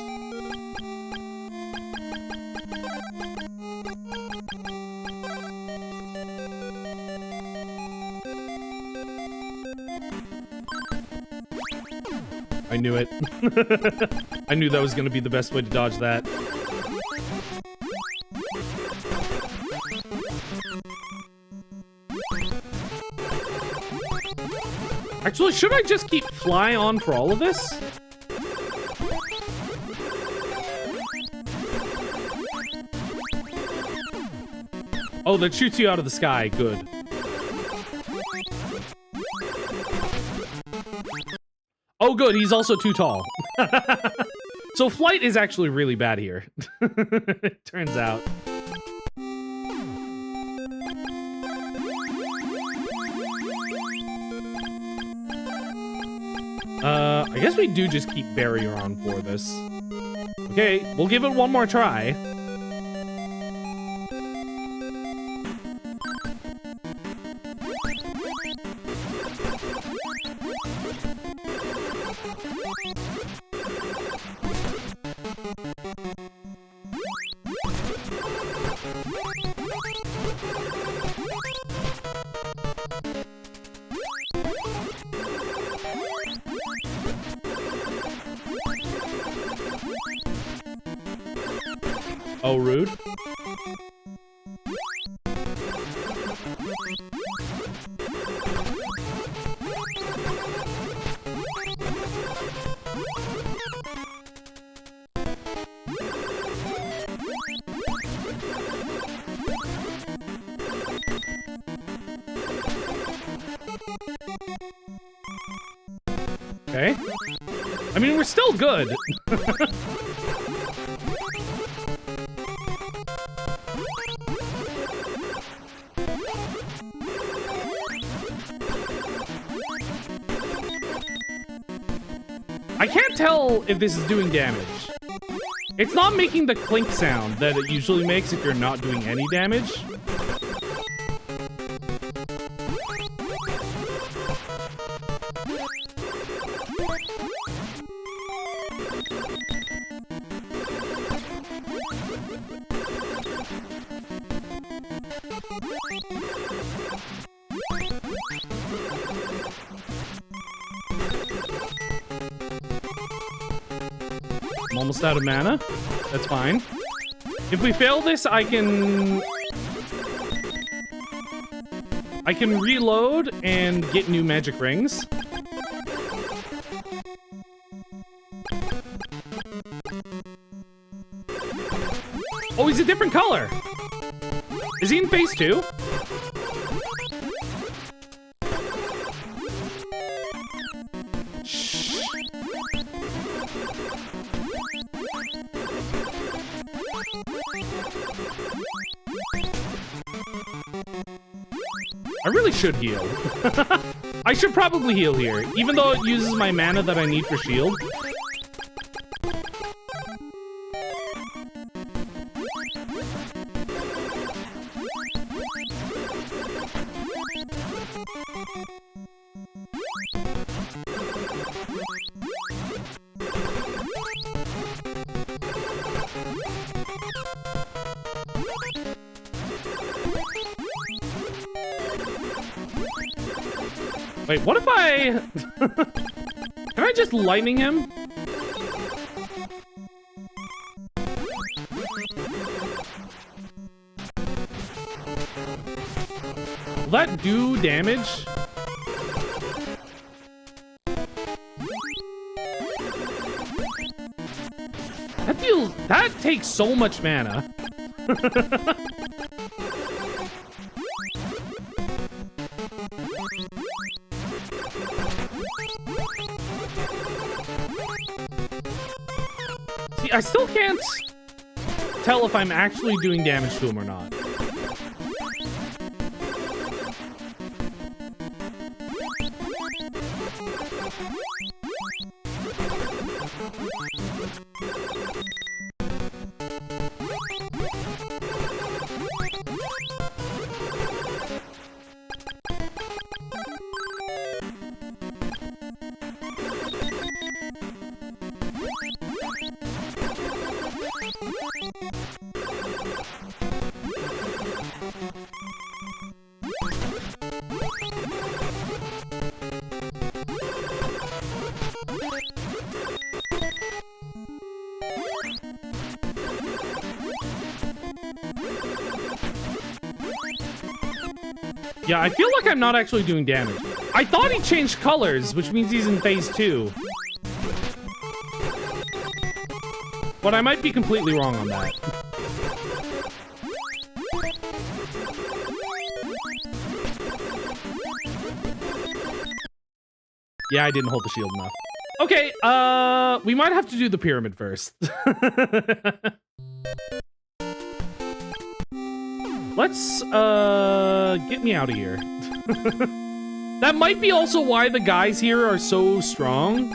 I knew it. I knew that was going to be the best way to dodge that. Actually, should I just keep fly on for all of this? Oh, that shoots you out of the sky. Good. Oh, good. He's also too tall. So flight is actually really bad here. It turns out. I guess we do just keep barrier on for this. Okay, we'll give it one more try. Oh, rude. Okay. I mean, we're still good. I can't tell if this is doing damage. It's not making the clink sound that it usually makes if you're not doing any damage. I'm almost out of mana. That's fine. If we fail this, I can reload and get new magic rings. Oh, he's a different color. Is he in phase 2? I really should heal. I should probably heal here, even though it uses my mana that I need for shield. Wait, what if I... Can I just lightning him? Will that do damage? That takes so much mana. See, I still can't tell if I'm actually doing damage to him or not. Yeah, I feel like I'm not actually doing damage. I thought he changed colors, which means he's in phase 2. But I might be completely wrong on that. Yeah, I didn't hold the shield enough. Okay, we might have to do the pyramid first. Let's, get me out of here. That might be also why the guys here are so strong.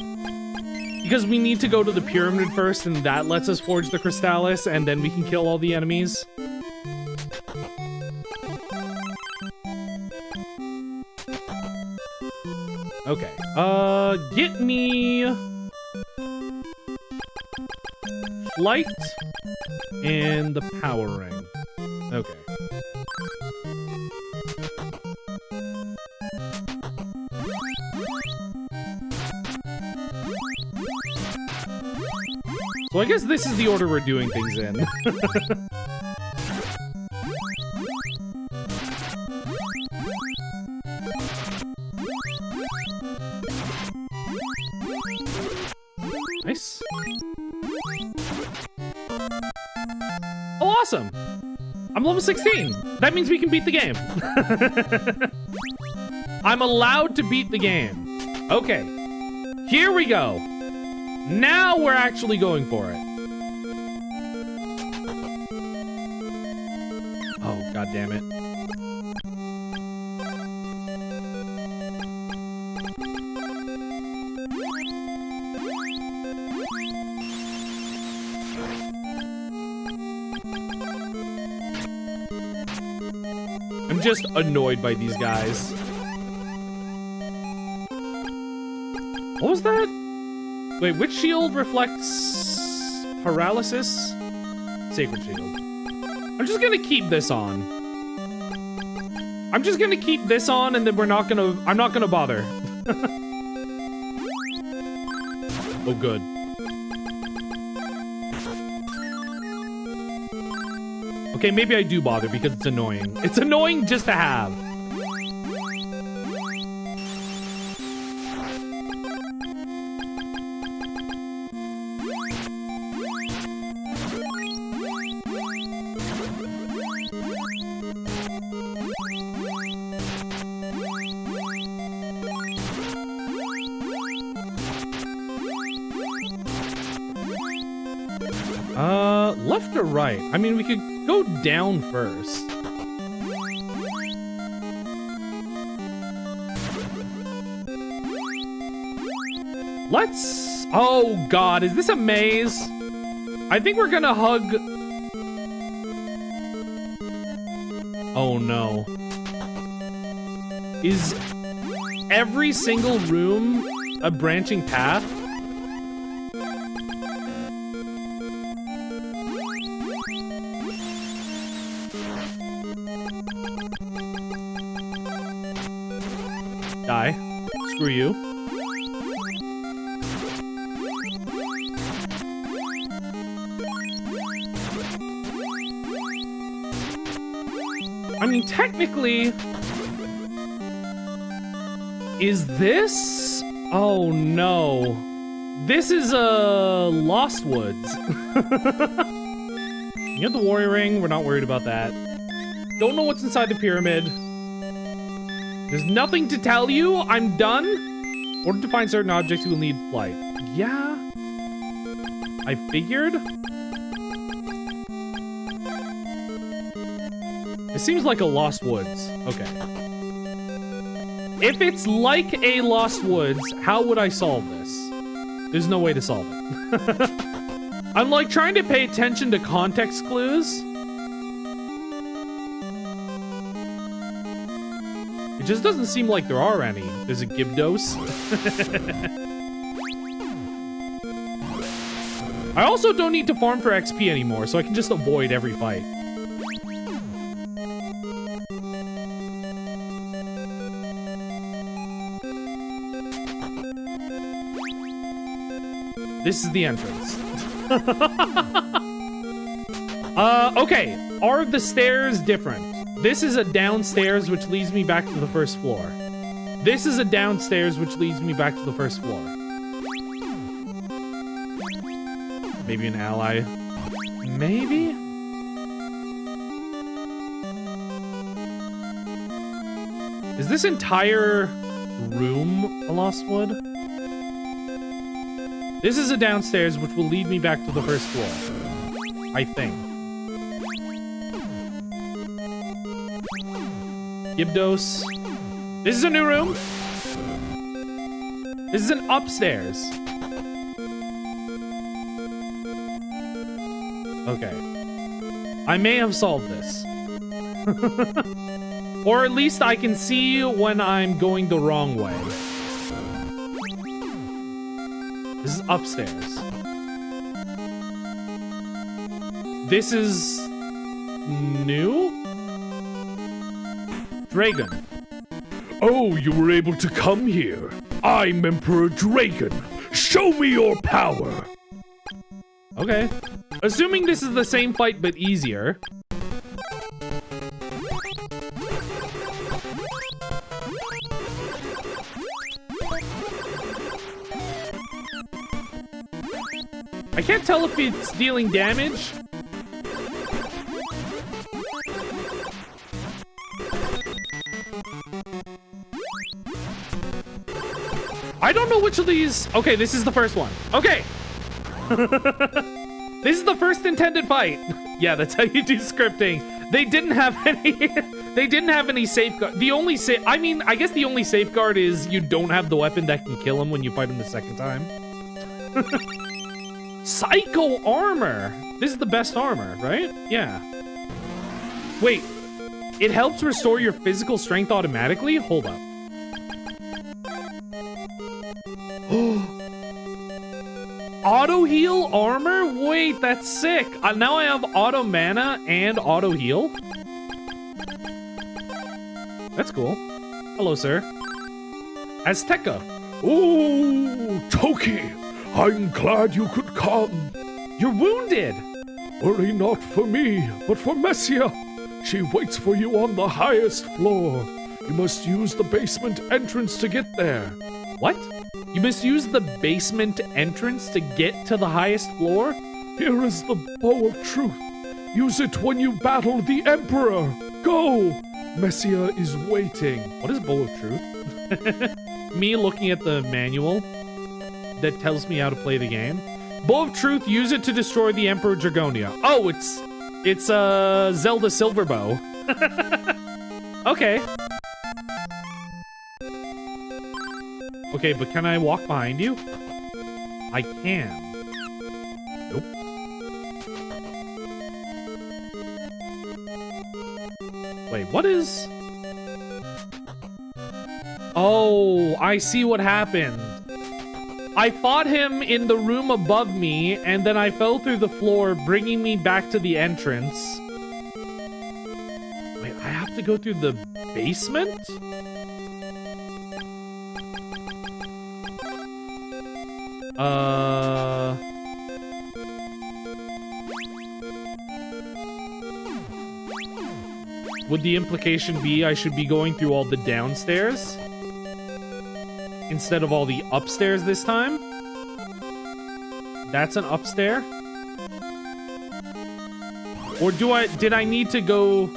Because we need to go to the pyramid first, and that lets us forge the Crystalis, and then we can kill all the enemies. Okay, get me... Flight and the power ring. Okay. So I guess this is the order we're doing things in. Nice. Oh, awesome! I'm level 16. That means we can beat the game. I'm allowed to beat the game. Okay. Here we go. Now we're actually going for it. Oh, god damn it. I'm just annoyed by these guys. What was that? Wait, which shield reflects paralysis? Sacred shield. I'm just gonna keep this on. I'm just gonna keep this on, and then I'm not gonna bother. Oh, good. Okay, maybe I do bother because it's annoying. It's annoying just to have. Left or right? I mean, we could go down first. Let's... Oh, God. Is this a maze? I think we're gonna hug... Oh, no. Is every single room a branching path? Die. Screw you. I mean, technically... Is this? Oh, no. This is, Lost Woods. You have the warrior ring. We're not worried about that. Don't know what's inside the pyramid. There's nothing to tell you. I'm done. In order to find certain objects, you will need flight. Yeah. I figured. It seems like a Lost Woods. Okay. If it's like a Lost Woods, how would I solve this? There's no way to solve it. I'm like trying to pay attention to context clues. It just doesn't seem like there are any. There's a Gyarados. I also don't need to farm for XP anymore, so I can just avoid every fight. This is the entrance. Okay. Are the stairs different? This is a downstairs, which leads me back to the first floor. This is a downstairs, which leads me back to the first floor. Maybe an ally. Maybe? Is this entire room a Lost Wood? This is a downstairs, which will lead me back to the first floor. I think. Gyarados. This is a new room. This is an upstairs. Okay. I may have solved this. Or at least I can see when I'm going the wrong way. This is upstairs. This is new? Draygon. Oh, you were able to come here. I'm Emperor Draygon. Show me your power. Okay. Assuming this is the same fight but easier. I can't tell if it's dealing damage. I don't know which of these... Okay, this is the first one. Okay. This is the first intended fight. Yeah, that's how you do scripting. They didn't have any... They didn't have any safeguard. The only I mean, I guess the only safeguard is you don't have the weapon that can kill him when you fight him the second time. Psycho armor. This is the best armor, right? Yeah. Wait. It helps restore your physical strength automatically? Hold up. Auto heal armor? Wait, that's sick. Now I have auto mana and auto heal. That's cool. Hello, sir. Azteca. Ooh, Toki. I'm glad you could come. You're wounded. Worry not for me, but for Messia. She waits for you on the highest floor. You must use the basement entrance to get there. What? You must use the basement entrance to get to the highest floor? Here is the bow of truth. Use it when you battle the Emperor. Go! Messia is waiting. What is bow of truth? Me looking at the manual that tells me how to play the game. Bow of truth, use it to destroy the Emperor Draygonia. Oh, it's Zelda Silver Bow. Okay. Okay, but can I walk behind you? I can. Nope. Wait, what is... Oh, I see what happened. I fought him in the room above me, and then I fell through the floor, bringing me back to the entrance. Wait, I have to go through the basement? Would the implication be I should be going through all the downstairs instead of all the upstairs this time? That's an upstairs? Or did I need to go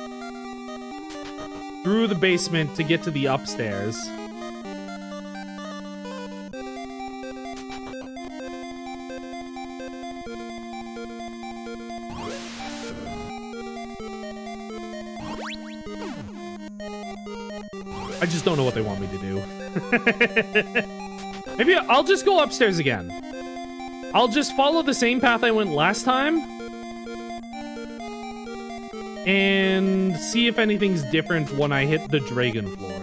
through the basement to get to the upstairs? I just don't know what they want me to do. Maybe I'll just go upstairs again. I'll just follow the same path I went last time. And see if anything's different when I hit the Draygon floor.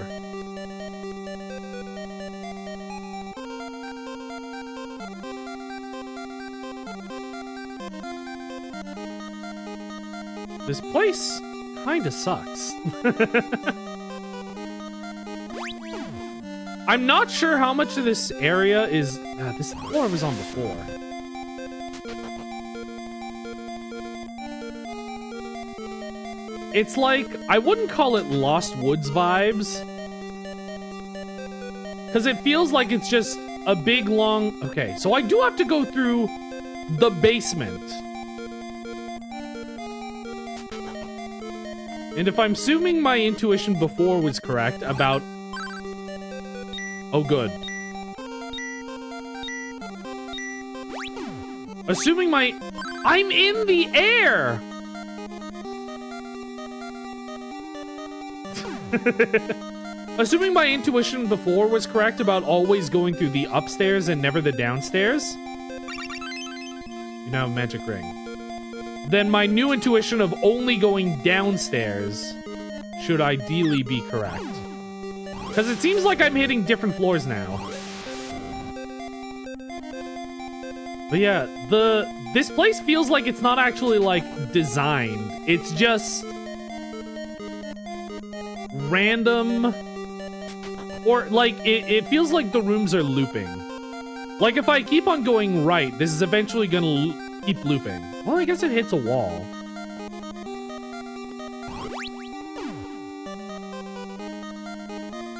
This place kinda sucks. I'm not sure how much of this area is... this floor was on before. It's like, I wouldn't call it Lost Woods vibes. Because it feels like it's just a big, long... Okay, so I do have to go through the basement. And if I'm assuming my intuition before was correct about... Oh, good. Assuming my... I'm in the air! Assuming my intuition before was correct about always going through the upstairs and never the downstairs. You now have a magic ring. Then my new intuition of only going downstairs should ideally be correct. Because it seems like I'm hitting different floors now. But yeah, this place feels like it's not actually, like, designed. It's just... random... Or, like, it feels like the rooms are looping. Like, if I keep on going right, this is eventually gonna keep looping. Well, I guess it hits a wall.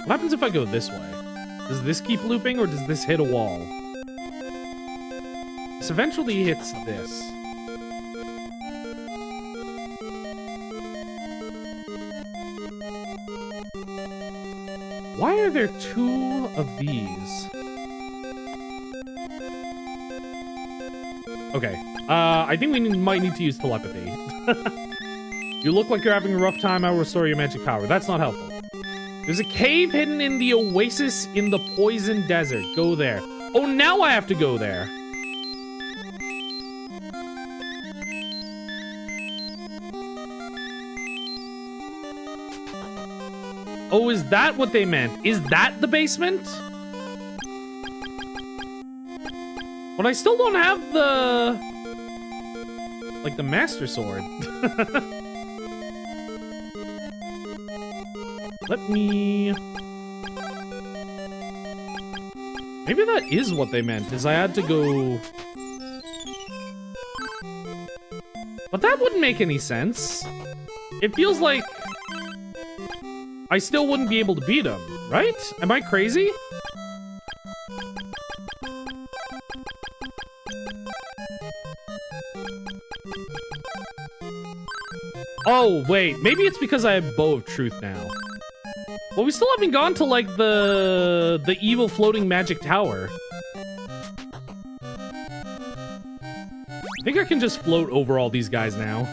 What happens if I go this way? Does this keep looping, or does this hit a wall? This eventually hits this. Why are there two of these? Okay, I think we might need to use telepathy. You look like you're having a rough time. I will restore your magic power. That's not helpful. There's a cave hidden in the oasis in the poison desert. Go there. Oh, now I have to go there. Oh, is that what they meant? Is that the basement? But I still don't have the... like, the Master Sword. Let me... Maybe that is what they meant, is I had to go... But that wouldn't make any sense. It feels like... I still wouldn't be able to beat him, right? Am I crazy? Oh, wait. Maybe it's because I have Bow of Truth now. Well, we still haven't gone to, like, the evil floating magic tower. I think I can just float over all these guys now.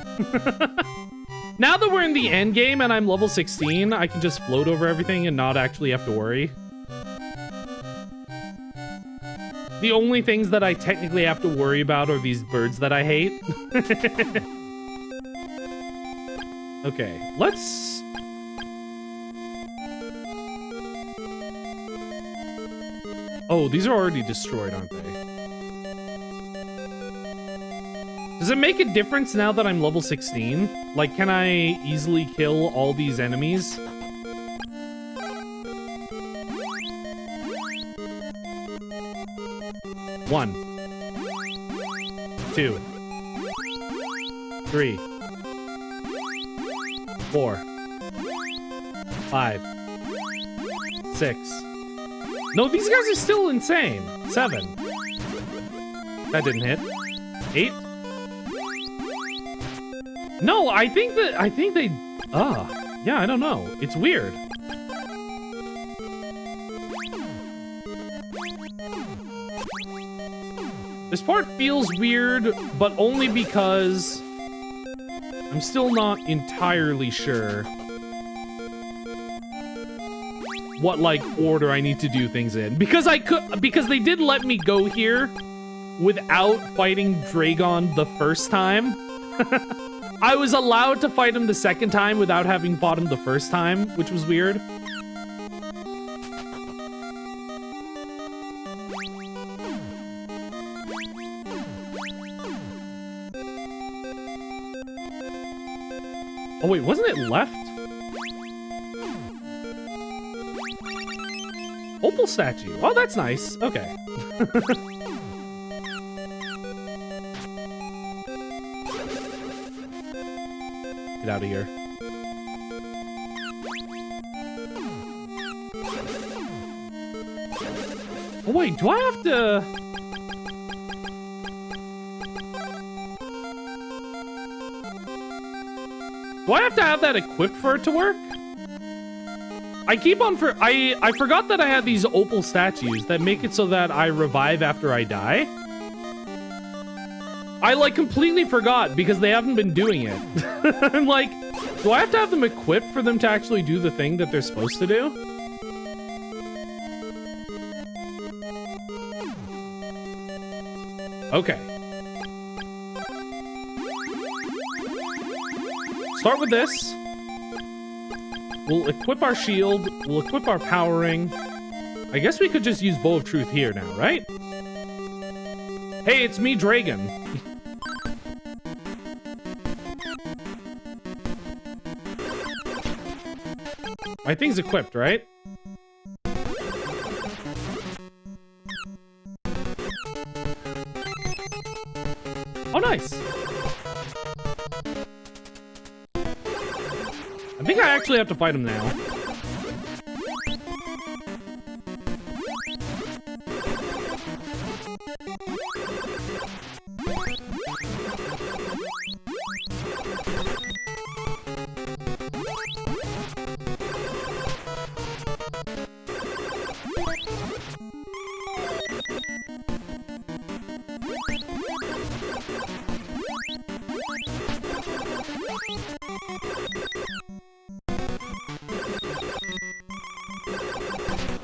Now that we're in the end game and I'm level 16, I can just float over everything and not actually have to worry. The only things that I technically have to worry about are these birds that I hate. Okay, let's... Oh, these are already destroyed, aren't they? Does it make a difference now that I'm level 16? Like, can I easily kill all these enemies? One, 2, 3, 4, 5, 6. No, these guys are still insane. 7. That didn't hit. 8. No, I think they, yeah, I don't know. It's weird. This part feels weird, but only because I'm still not entirely sure what, like, order I need to do things in. Because they did let me go here without fighting Draygon the first time. I was allowed to fight him the second time without having fought him the first time, which was weird. Oh wait, wasn't it left? Opal statue. Oh, that's nice. Okay. Get out of here. Oh wait, do I have to... Do I have to have that equipped for it to work? I keep on I forgot that I had these opal statues that make it so that I revive after I die. I like completely forgot because they haven't been doing it. I'm like, do I have to have them equipped for them to actually do the thing that they're supposed to do? Okay. Start with this. We'll equip our shield. We'll equip our powering. I guess we could just use Bow of Truth here now, right? Hey, it's me, Draygon. My thing's equipped, right? Oh, nice. I think I actually have to fight him now.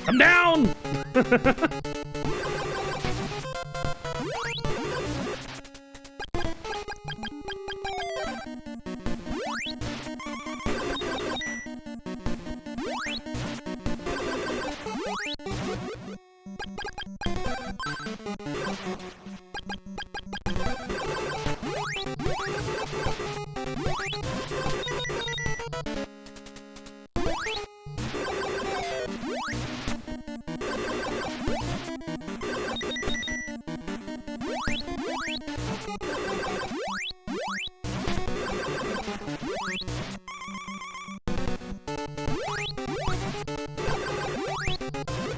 I'm down!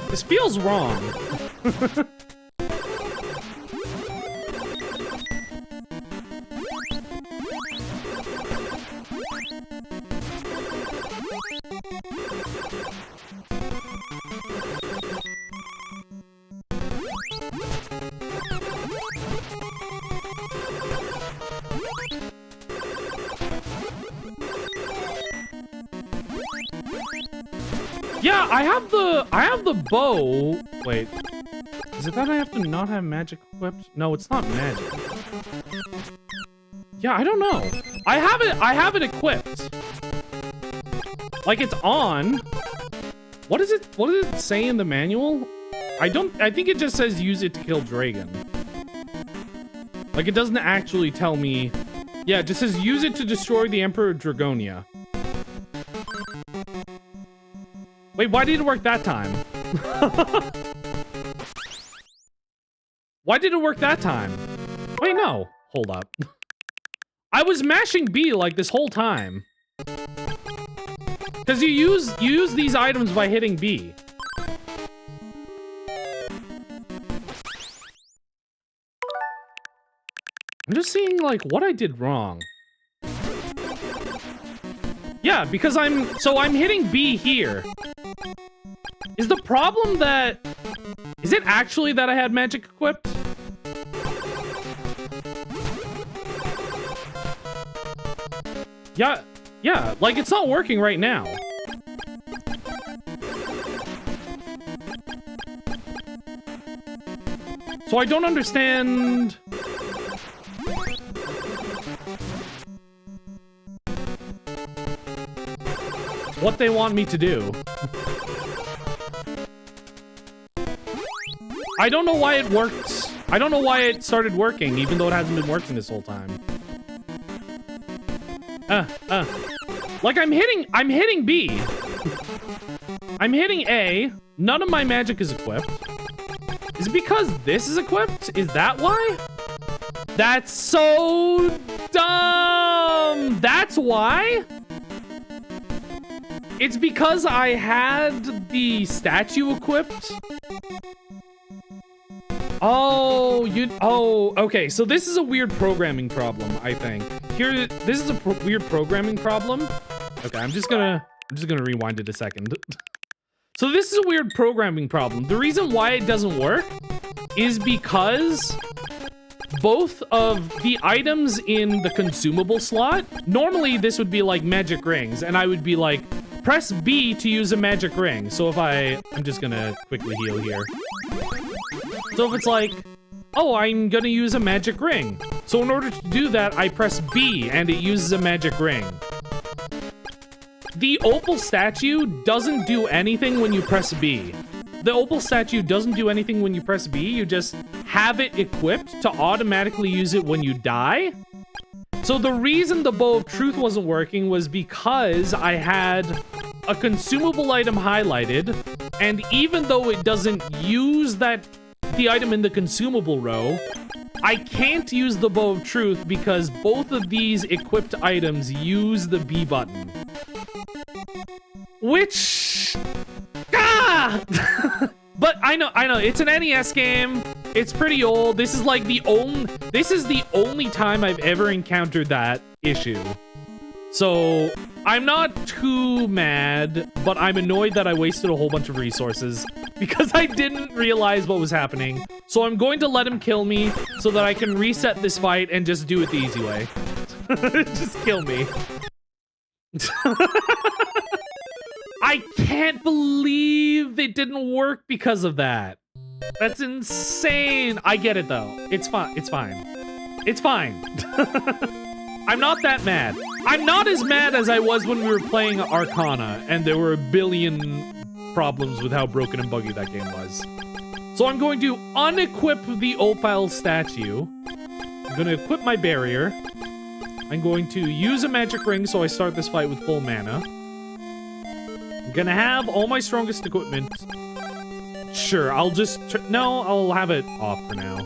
This feels wrong. Yeah, I have the bow. Wait. Is it that I have to not have magic equipped? No, it's not magic. Yeah, I don't know. I have it equipped. Like, it's on. What does it say in the manual? I think it just says use it to kill Draygon. Like, it doesn't actually tell me. Yeah, it just says use it to destroy the Emperor Dragonia. Wait, why did it work that time? Why did it work that time? Wait, no. Hold up. I was mashing B like this whole time. Because you use these items by hitting B. I'm just seeing, like, what I did wrong. Yeah, because I'm hitting B here. Is the problem that... Is it actually that I had magic equipped? Yeah, like, it's not working right now. So I don't understand... what they want me to do. I don't know why it worked. I don't know why it started working, even though it hasn't been working this whole time. Like, I'm hitting B. I'm hitting A. None of my magic is equipped. Is it because this is equipped? Is that why? That's so dumb. That's why? It's because I had the statue equipped. Oh, okay. So this is a weird programming problem, I think. This is a weird programming problem. Okay, I'm just gonna rewind it a second. So this is a weird programming problem. The reason why it doesn't work is because both of the items in the consumable slot, normally this would be like magic rings, and I would be like, press B to use a magic ring. So if I'm just gonna quickly heal here. So if it's like, oh, I'm gonna use a magic ring. So in order to do that, I press B and it uses a magic ring. The opal statue doesn't do anything when you press B. The opal statue doesn't do anything when you press B. You just have it equipped to automatically use it when you die. So the reason the Bow of Truth wasn't working was because I had a consumable item highlighted, and even though it doesn't use the item in the consumable row, I can't use the Bow of Truth because both of these equipped items use the B button. Which... Ah! But I know, it's an NES game. It's pretty old. This is like the only time I've ever encountered that issue. So I'm not too mad, but I'm annoyed that I wasted a whole bunch of resources because I didn't realize what was happening. So I'm going to let him kill me so that I can reset this fight and just do it the easy way. Just kill me. I can't believe it didn't work because of that. That's insane. I get it though. It's fine. It's fine. It's fine. I'm not that mad. I'm not as mad as I was when we were playing Arcana and there were a billion problems with how broken and buggy that game was. So I'm going to unequip the opal statue. I'm going to equip my barrier. I'm going to use a magic ring so I start this fight with full mana. I'm gonna have all my strongest equipment. Sure, I'll just... No, I'll have it off for now.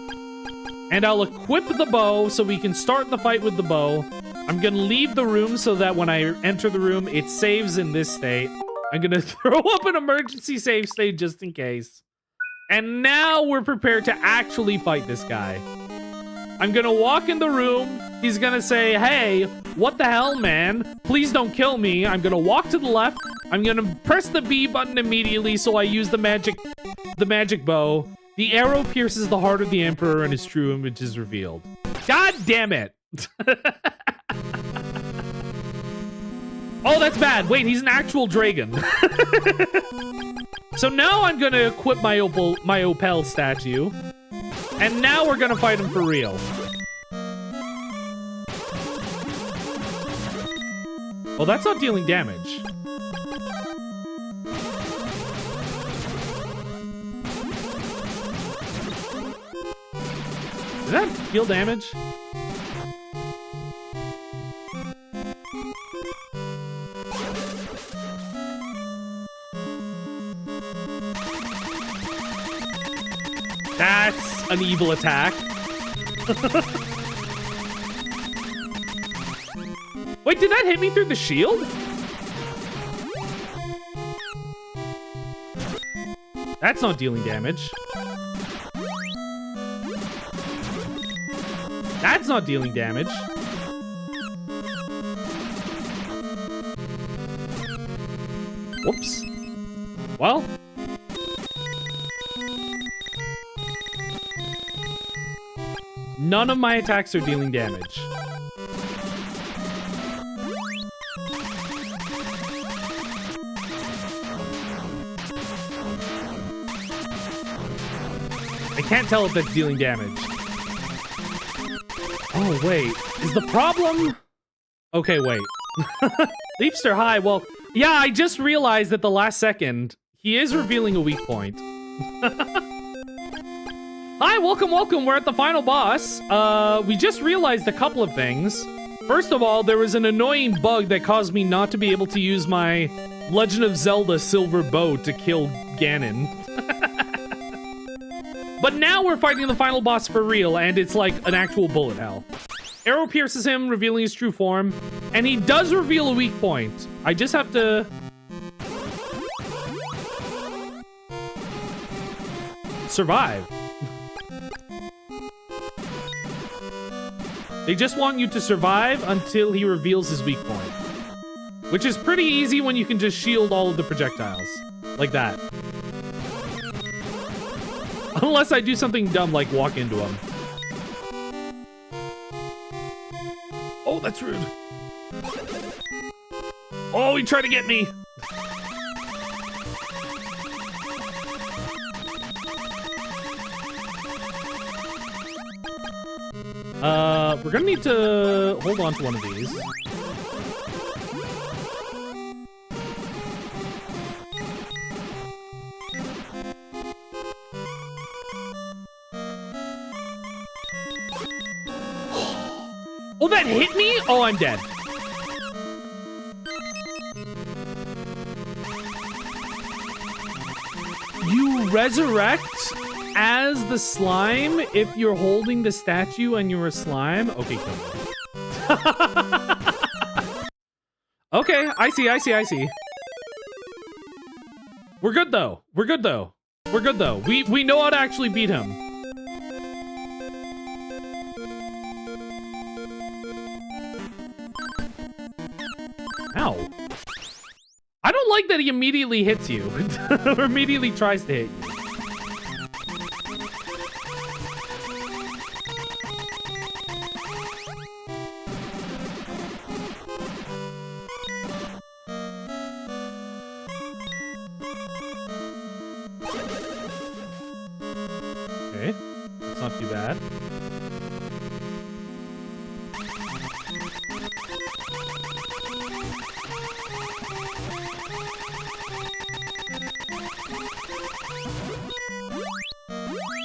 And I'll equip the bow so we can start the fight with the bow. I'm gonna leave the room so that when I enter the room, it saves in this state. I'm gonna throw up an emergency save state just in case. And now we're prepared to actually fight this guy. I'm gonna walk in the room. He's gonna say, hey, what the hell, man? Please don't kill me. I'm gonna walk to the left. I'm gonna press the B button immediately so I use the magic bow. The arrow pierces the heart of the Emperor and his true image is revealed. God damn it. Oh, that's bad. Wait, he's an actual Draygon. So now I'm gonna equip my Opal statue. And now we're gonna fight him for real. Oh, that's not dealing damage. Does that deal damage? That's an evil attack. Wait, did that hit me through the shield? That's not dealing damage. That's not dealing damage. Whoops. Well. None of my attacks are dealing damage. I can't tell if that's dealing damage. Oh, wait. Is the problem... Okay, wait. Leapster, hi. Well, yeah, I just realized at the last second, he is revealing a weak point. Hi, welcome, welcome. We're at the final boss. We just realized a couple of things. First of all, there was an annoying bug that caused me not to be able to use my Legend of Zelda Silver Bow to kill Ganon. But now we're fighting the final boss for real, and it's like an actual bullet hell. Arrow pierces him, revealing his true form, and he does reveal a weak point. I just have to... survive. They just want you to survive until he reveals his weak point. Which is pretty easy when you can just shield all of the projectiles. Like that. Unless I do something dumb like walk into him. Oh, that's rude. Oh, he tried to get me. We're gonna need to hold on to one of these. Oh, that hit me? Oh, I'm dead. You resurrect as the slime if you're holding the statue and you're a slime? Okay, cool. Okay, I see. We're good though. We're good though. We know how to actually beat him. Ow. I don't like that he immediately hits you. Or immediately tries to hit you. Okay, that's not too bad.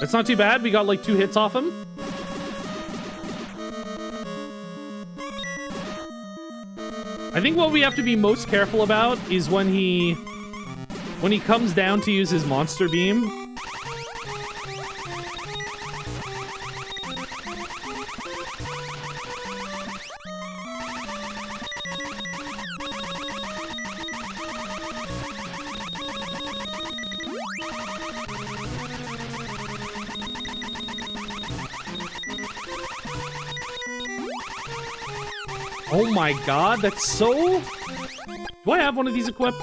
That's not too bad. We got like 2 hits off him. I think what we have to be most careful about is when he comes down to use his monster beam. Oh my god, that's so... Do I have one of these equipped?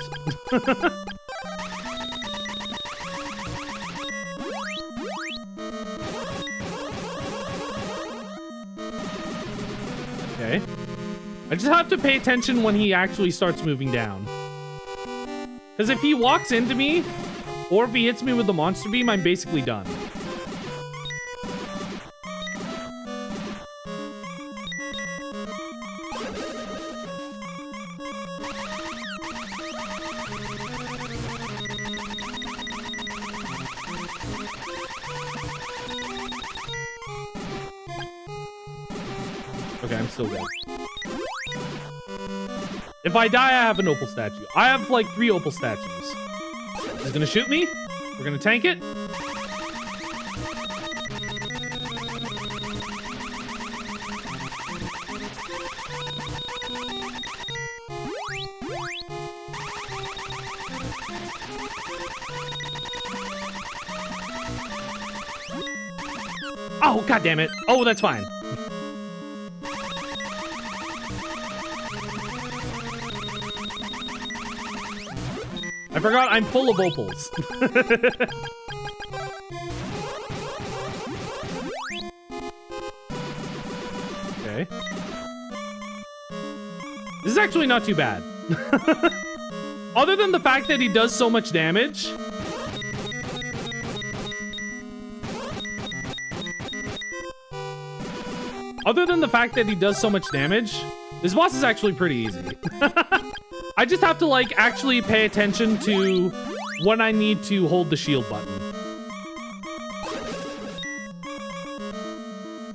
Okay. I just have to pay attention when he actually starts moving down. Because if he walks into me Or if he hits me with the monster beam, I'm basically done. Okay, I'm still good. If I die, I have an opal statue. I have like 3 opal statues. He's gonna shoot me. We're gonna tank it. Oh, god damn it. Oh, that's fine. I forgot I'm full of opals. Okay. This is actually not too bad. Other than the fact that he does so much damage. This boss is actually pretty easy. I just have to, like, actually pay attention to when I need to hold the shield button.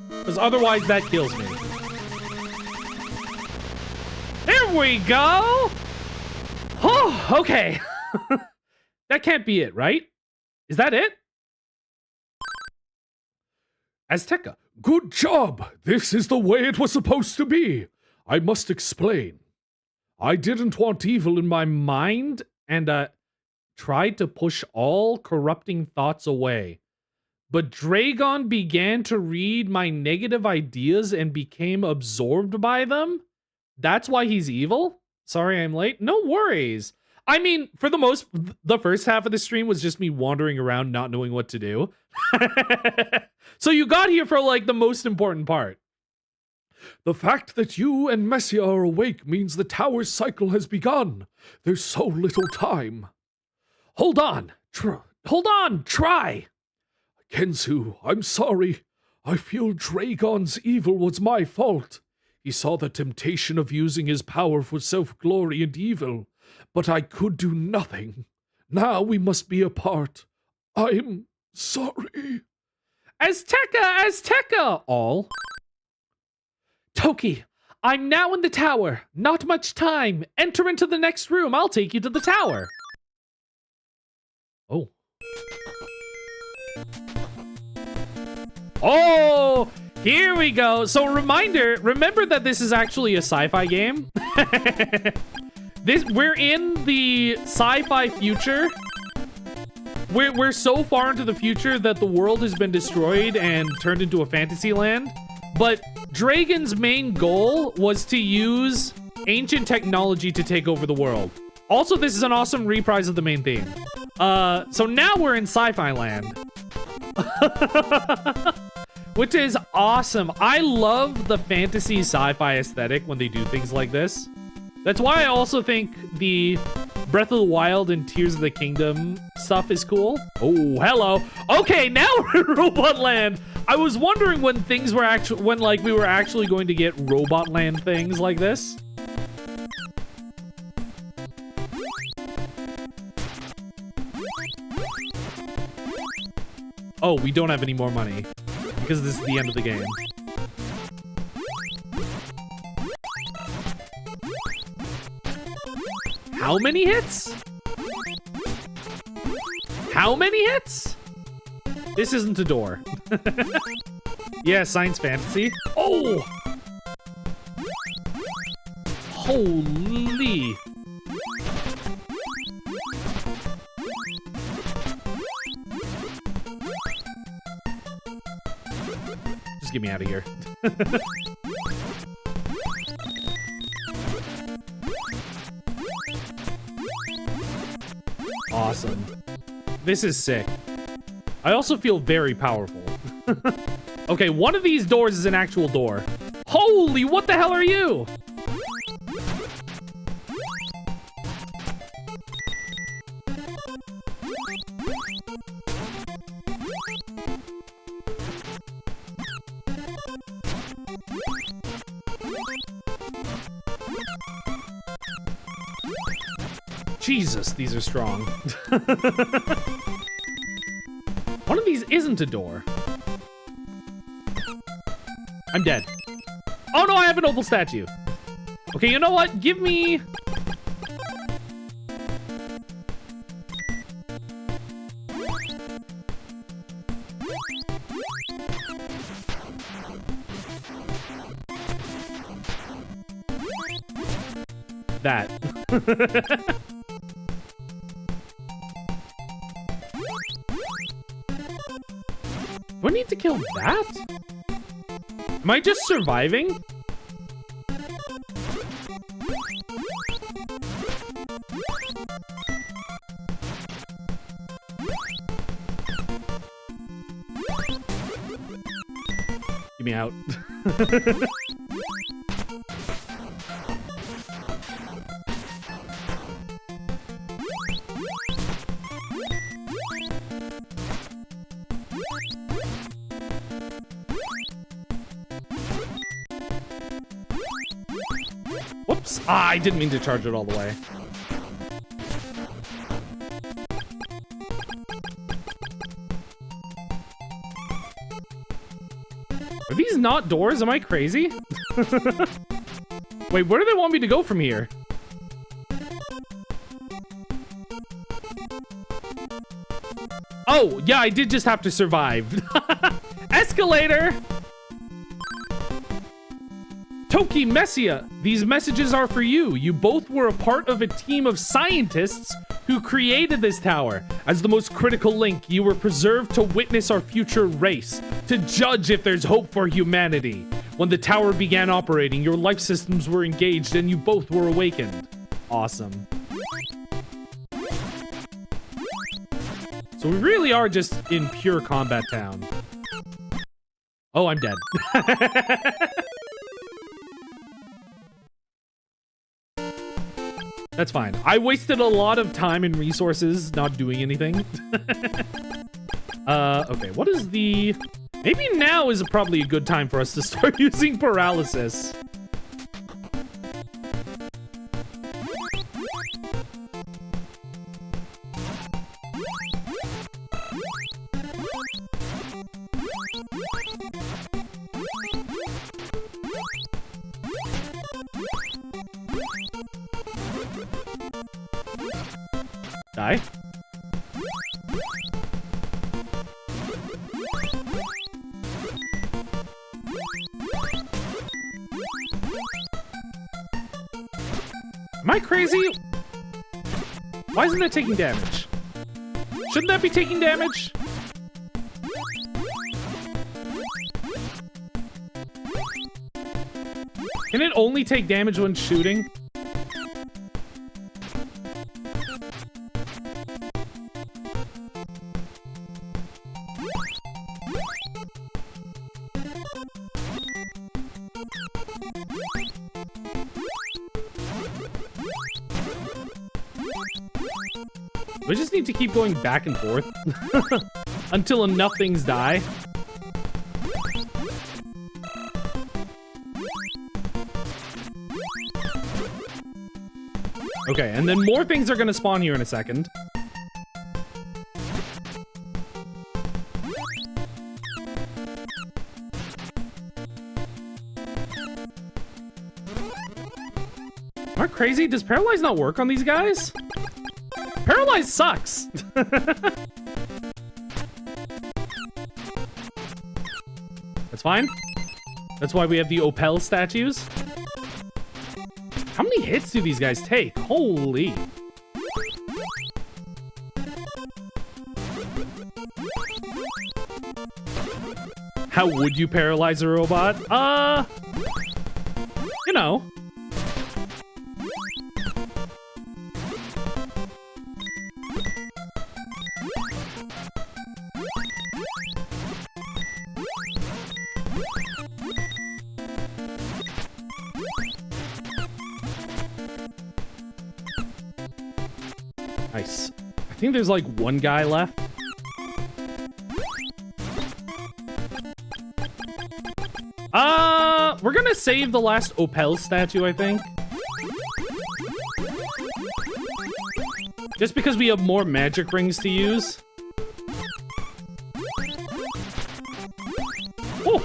Because otherwise that kills me. There we go! Oh, okay. That can't be it, right? Is that it? Azteca. Good job! This is the way it was supposed to be. I must explain. I didn't want evil in my mind and tried to push all corrupting thoughts away. But Draygon began to read my negative ideas and became absorbed by them? That's why he's evil? Sorry I'm late. No worries. I mean, for the first half of the stream was just me wandering around not knowing what to do. So you got here for, like, the most important part. The fact that you and Messia are awake means the tower's cycle has begun. There's so little time. Hold on. Try. Kensu, I'm sorry. I feel Draygon's evil was my fault. He saw the temptation of using his power for self-glory and evil, but I could do nothing. Now we must be apart. I'm sorry. Azteca! All. Toki, I'm now in the tower. Not much time. Enter into the next room. I'll take you to the tower. Oh. Oh, here we go. So remember that this is actually a sci-fi game. We're in the sci-fi future. We're so far into the future that the world has been destroyed and turned into a fantasy land. But Draygon's main goal was to use ancient technology to take over the world. Also, this is an awesome reprise of the main theme. So now we're in sci-fi land. Which is awesome. I love the fantasy sci-fi aesthetic when they do things like this. That's why I also think the Breath of the Wild and Tears of the Kingdom stuff is cool. Oh, hello. Okay, now we're in Robot Land. I was wondering when things were we were actually going to get Robot Land things like this. Oh, we don't have any more money because this is the end of the game. How many hits? How many hits? This isn't a door. Yeah, science fantasy. Oh! Holy. Just get me out of here. Awesome. This is sick. I also feel very powerful. Okay, one of these doors is an actual door. Holy, what the hell are you? Jesus, these are strong. One of these isn't a door. I'm dead. Oh no, I have an opal statue. Okay, you know what? Give me... that. Do I need to kill that? Am I just surviving? Get me out. Whoops. Ah, I didn't mean to charge it all the way. Are these not doors? Am I crazy? Wait, where do they want me to go from here? Oh, yeah, I did just have to survive. Escalator! Toki, Messia, these messages are for you. You both were a part of a team of scientists who created this tower. As the most critical link, you were preserved to witness our future race, to judge if there's hope for humanity. When the tower began operating, your life systems were engaged and you both were awakened. Awesome. So we really are just in pure combat town. Oh, I'm dead. That's fine. I wasted a lot of time and resources not doing anything. Okay, what is the... Maybe now is probably a good time for us to start using paralysis. Die. Am I crazy? Why isn't that taking damage? Shouldn't that be taking damage? Can it only take damage when shooting? We just need to keep going back and forth until enough things die. Okay, and then more things are gonna spawn here in a second. Am I crazy? Does Paralyze not work on these guys? Paralyze sucks. That's fine. That's why we have the Opal statues. How many hits do these guys take? Holy. How would you paralyze a robot? You know. Nice. I think there's like one guy left. We're gonna save the last Opal statue, I think. Just because we have more magic rings to use. Oh!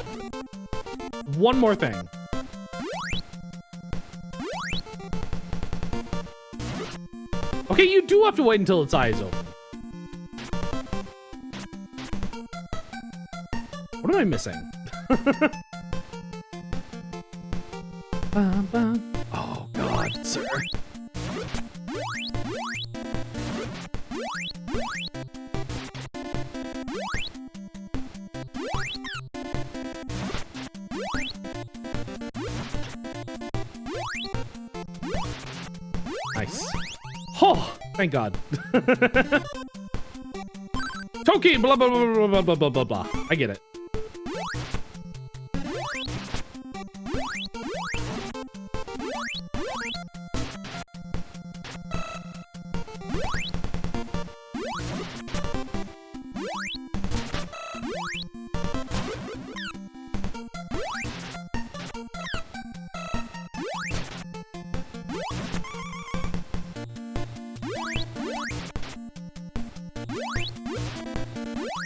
One more thing. Okay, you do have to wait until its eyes open. What am I missing? Oh, God, sir. Nice. Oh, thank God. Toki, blah, blah, blah, blah, blah, blah, blah, blah. I get it.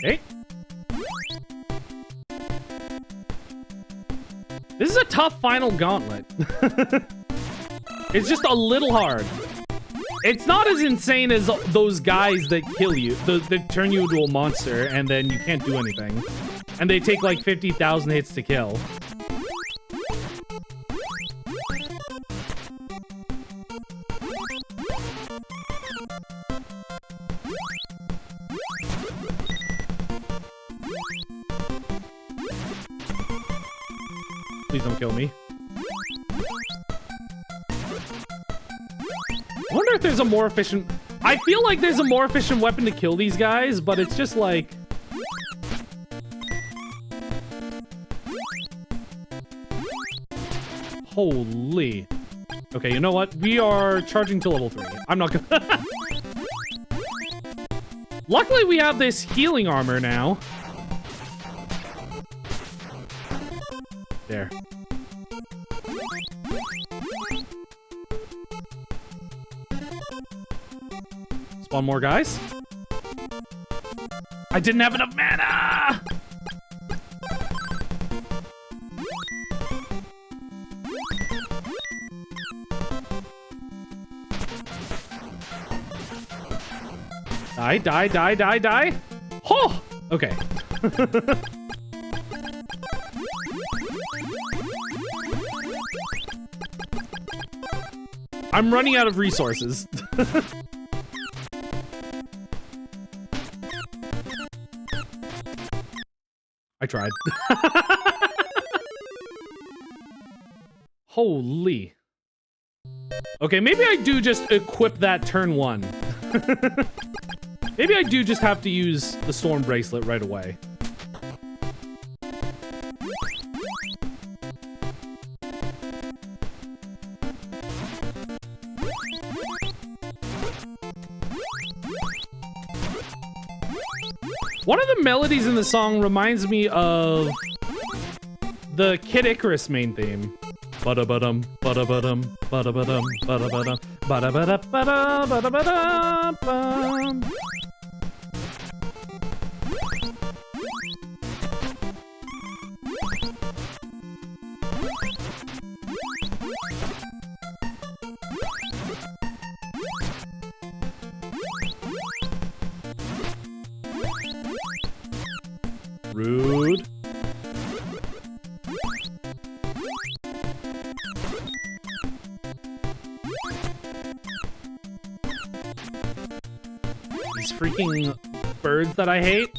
Okay. This is a tough final gauntlet. It's just a little hard. It's not as insane as those guys that kill you, that turn you into a monster and then you can't do anything. And they take like 50,000 hits to kill. Please don't kill me. I wonder if there's a more efficient... I feel like there's a more efficient weapon to kill these guys, but it's just like... Holy. Okay, you know what? We are charging to level 3. I'm not gonna... Luckily, we have this healing armor now. There. Spawn more guys. I didn't have enough mana! Die, die, die, die, die. Oh! Okay. I'm running out of resources. I tried. Holy. Okay, maybe I do just equip that turn 1. Maybe I do just have to use the storm bracelet right away. One of the melodies in the song reminds me of the Kid Icarus main theme. Ba-da-ba-dum, ba-da-ba-dum, ba-da-ba-dum, ba-da-ba-dum, ba-da-ba-da-ba-da, ba-da-ba-da-ba-dum. Rude. These freaking birds that I hate.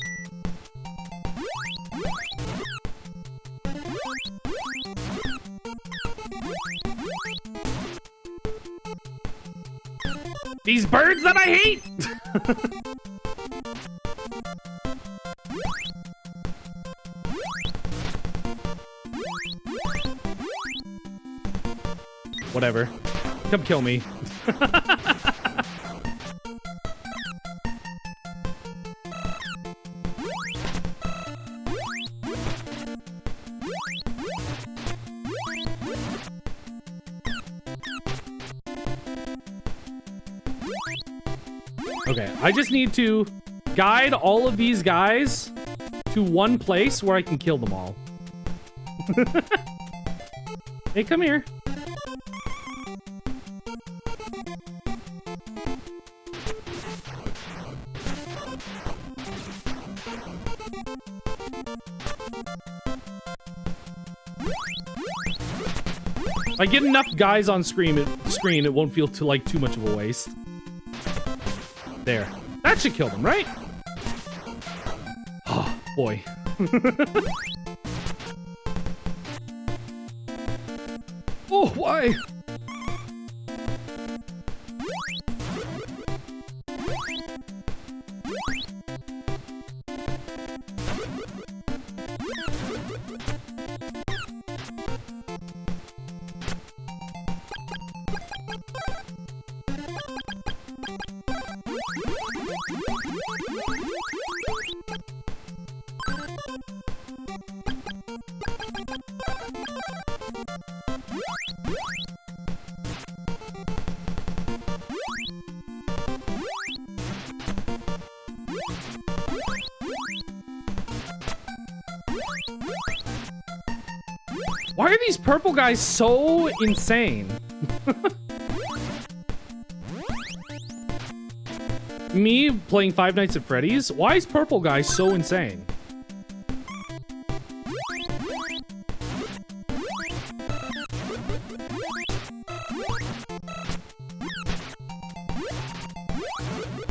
These birds that I hate! Whatever. Come kill me. Okay, I just need to guide all of these guys to one place where I can kill them all. Hey, come here. If I get enough guys on screen, it won't feel like too much of a waste. There. That should kill them, right? Oh, boy. Oh, why? Why are these purple guys so insane? Me playing Five Nights at Freddy's? Why is purple guy so insane?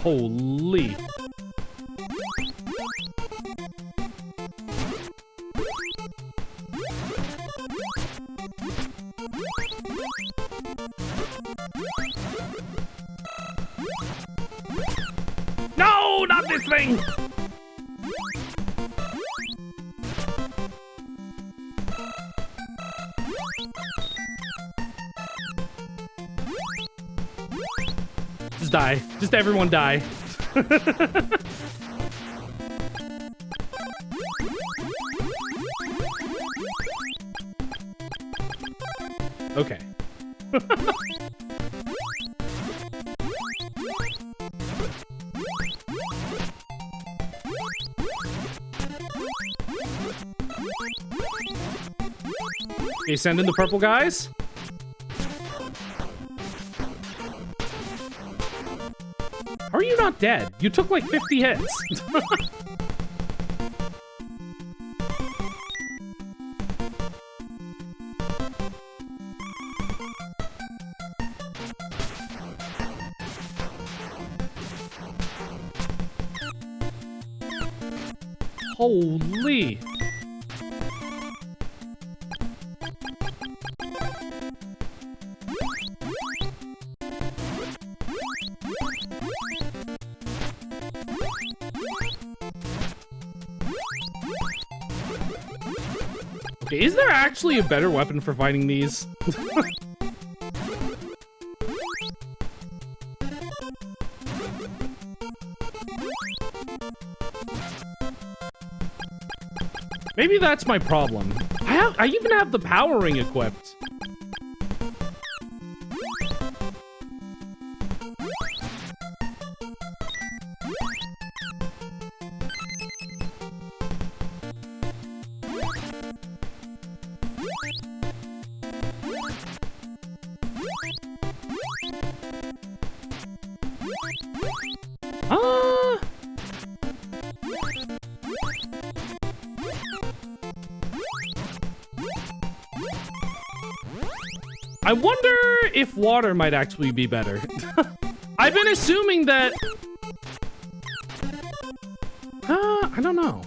Holy. No, not this thing! Just die. Just everyone die. Okay. Okay, send in the purple guys. How are you not dead? You took like 50 hits. Holy. Okay, is there actually a better weapon for fighting these? Maybe that's my problem. I even have the power ring equipped. I wonder if water might actually be better. I've been assuming that... I don't know.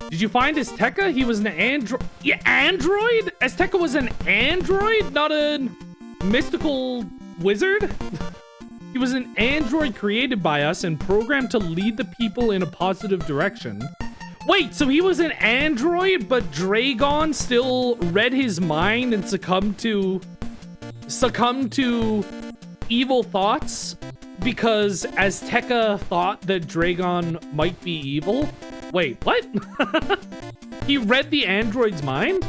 Did you find Azteca? He was an android. Yeah, android? Azteca was an android, not a mystical wizard? He was an android created by us and programmed to lead the people in a positive direction. Wait, so he was an android, but Draygon still read his mind and succumbed to evil thoughts because Azteca thought that Draygon might be evil? Wait, what? He read the android's mind?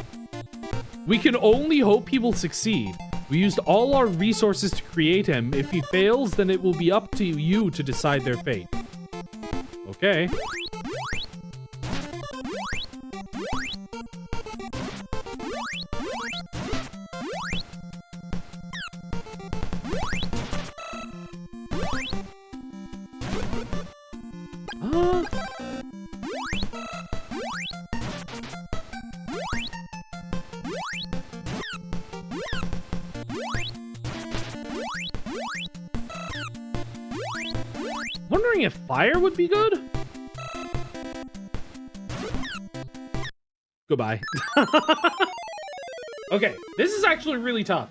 We can only hope he will succeed. We used all our resources to create him. If he fails, then it will be up to you to decide their fate. Okay. Wondering if fire would be good? Goodbye. Okay, this is actually really tough.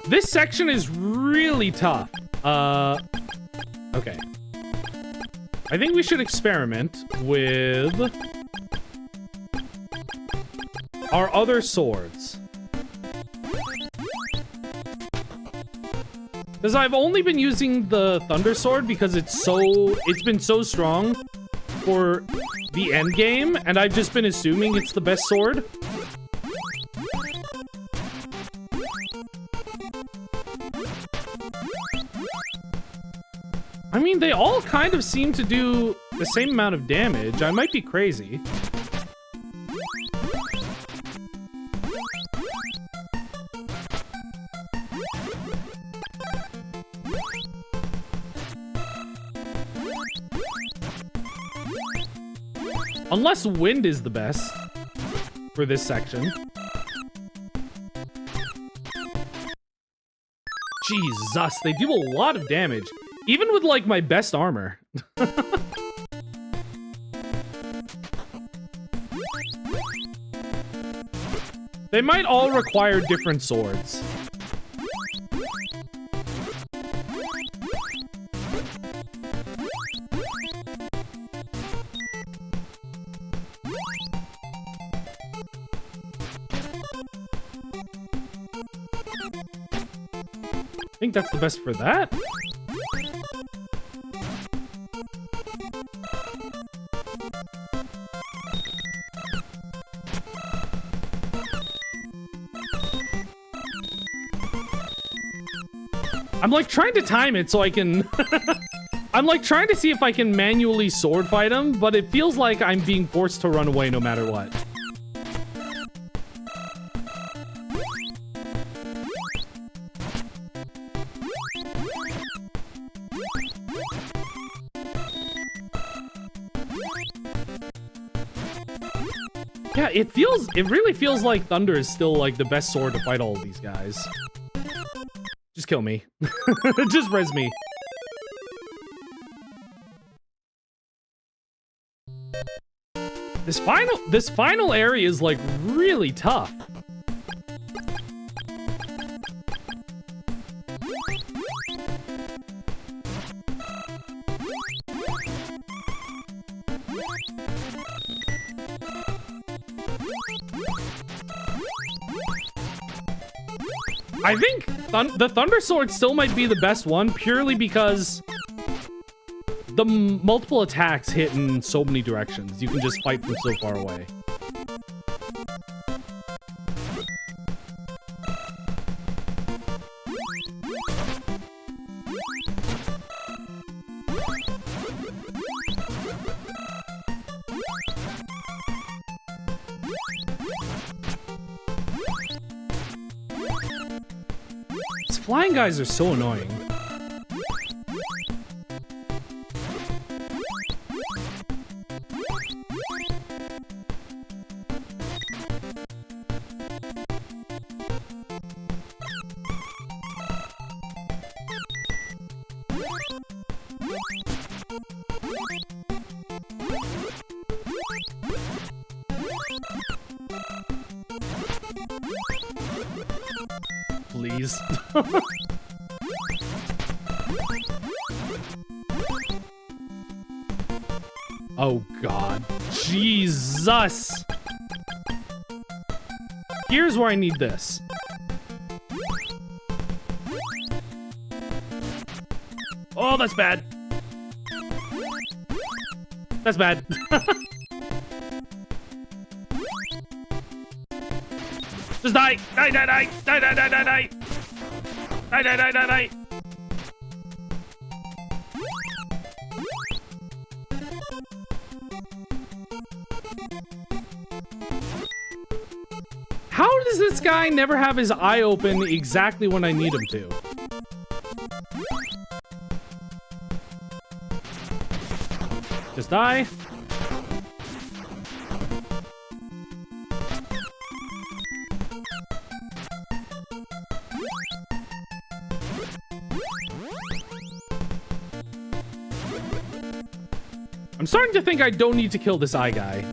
This section is really tough. Okay. I think we should experiment with our other swords. Because I've only been using the Thunder Sword because it's been so strong for the end game, and I've just been assuming it's the best sword. I mean, they all kind of seem to do the same amount of damage. I might be crazy. Unless wind is the best for this section. Jesus, they do a lot of damage. Even with, like, my best armor. They might all require different swords. I think that's the best for that. I'm like trying to time it so I can I'm like trying to see if I can manually sword fight him, but it feels like I'm being forced to run away no matter what. Yeah, it really feels like Thunder is still like the best sword to fight all of these guys. Just kill me. Just res me. This final area is like really tough. I think the Thunder Sword still might be the best one, purely because the multiple attacks hit in so many directions. You can just fight from so far away. Flying guys are so annoying. Please. Oh God. Jesus. Here's where I need this. Oh, that's bad. That's bad. Just die! Die, die, die! Die, die, die, die, die! Die, die, die, die, die! How does this guy never have his eye open exactly when I need him to? Just die. I'm starting to think I don't need to kill this eye guy.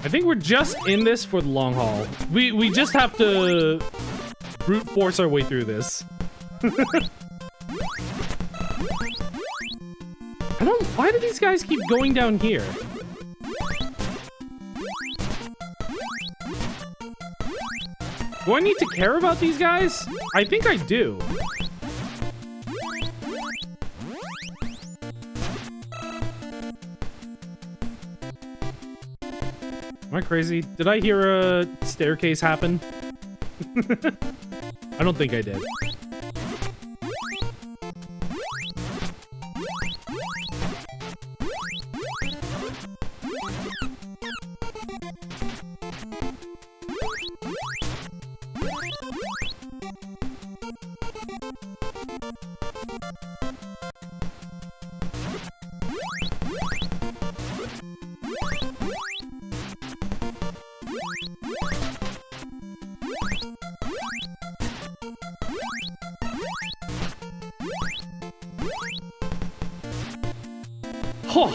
I think we're just in this for the long haul. We just have to brute force our way through this. Why do these guys keep going down here? Do I need to care about these guys? I think I do. Am I crazy? Did I hear a staircase happen? I don't think I did. Oh.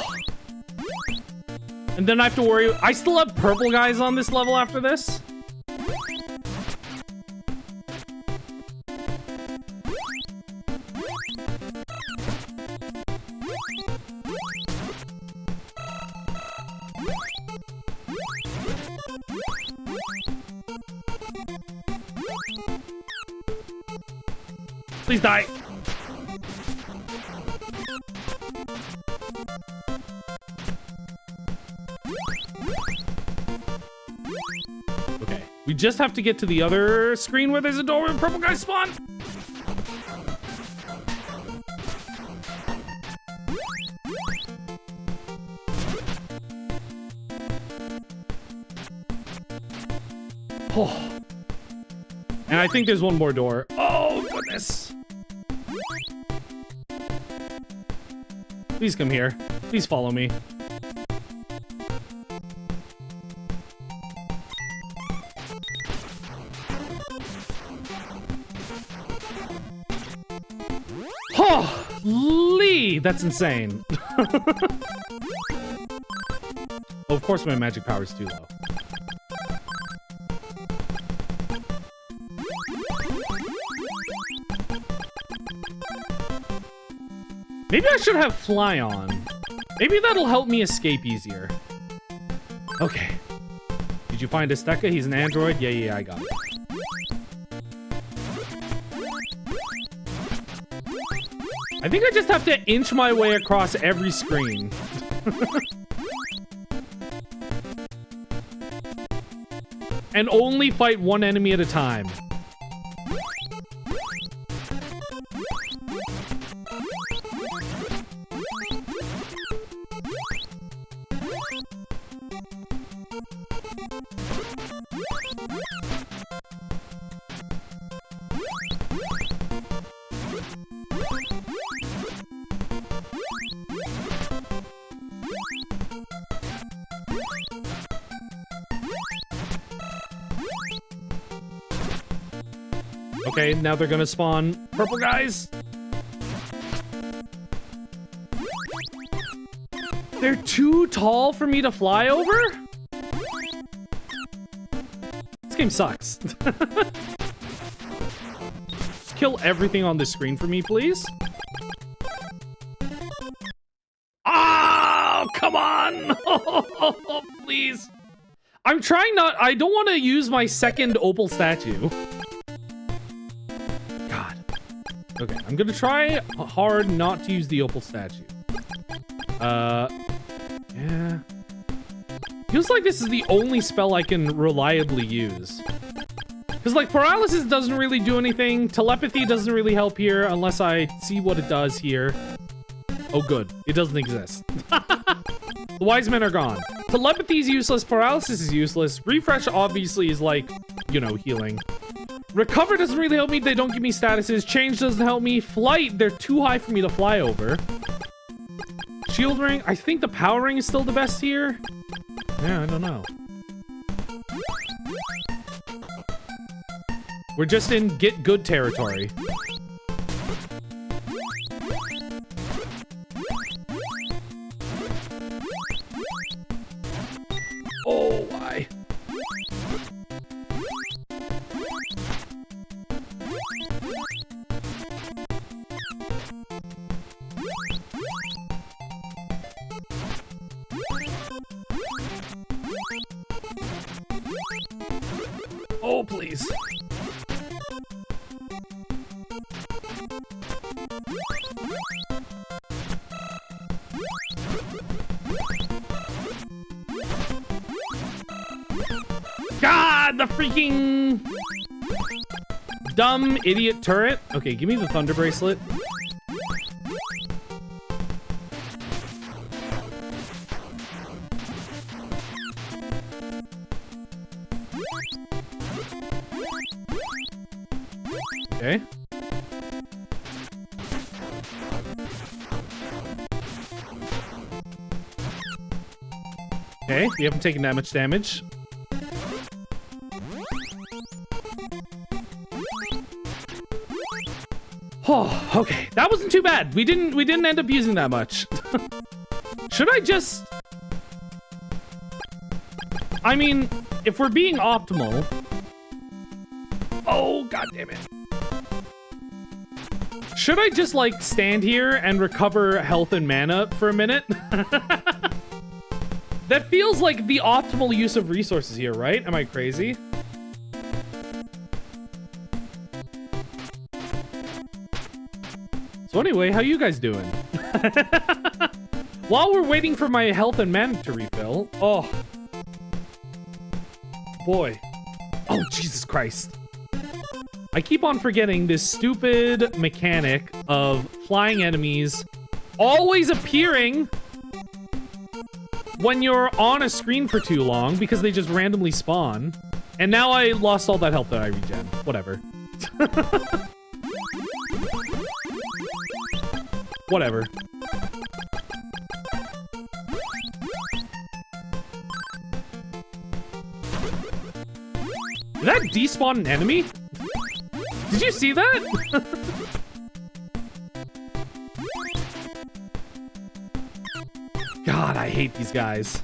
And then I have to worry. I still have purple guys on this level after this. Please die. Okay, we just have to get to the other screen where there's a door and purple guys spawn. Oh. And I think there's one more door. Oh, goodness. Please come here. Please follow me. Oh, Lee, that's insane. Oh, of course my magic power is too low. Maybe I should have fly on. Maybe that'll help me escape easier. Okay. Did you find Azteca? He's an android? Yeah, I got it. I think I just have to inch my way across every screen. And only fight one enemy at a time. Okay, now they're gonna spawn purple guys. They're too tall for me to fly over? This game sucks. Just kill everything on the screen for me, please. Oh, come on! No, please. I'm trying not... I don't want to use my second opal statue. God. Okay, I'm gonna try hard not to use the opal statue. Yeah. Feels like this is the only spell I can reliably use. Because, like, paralysis doesn't really do anything. Telepathy doesn't really help here unless I see what it does here. Oh, good. It doesn't exist. The wise men are gone. Telepathy is useless. Paralysis is useless. Refresh obviously is like, you know, healing. Recover doesn't really help me. They don't give me statuses. Change doesn't help me. Flight, they're too high for me to fly over. Shield ring, I think the power ring is still the best here. Yeah, I don't know. We're just in get good territory. Oh, why? Oh, please. God, the freaking dumb idiot turret. Okay, give me the thunder bracelet. Okay. Okay, we haven't taken that much damage. Oh, okay. That wasn't too bad. We didn't end up using that much. Should I just... I mean, if we're being optimal... Oh, god damn it. Should I just, like, stand here and recover health and mana for a minute? That feels like the optimal use of resources here, right? Am I crazy? So anyway, how you guys doing? While we're waiting for my health and mana to refill... Oh. Boy. Oh, Jesus Christ. I keep on forgetting this stupid mechanic of flying enemies always appearing when you're on a screen for too long because they just randomly spawn. And now I lost all that health that I regen. Whatever. Whatever. Did that despawn an enemy? Did you see that? God, I hate these guys.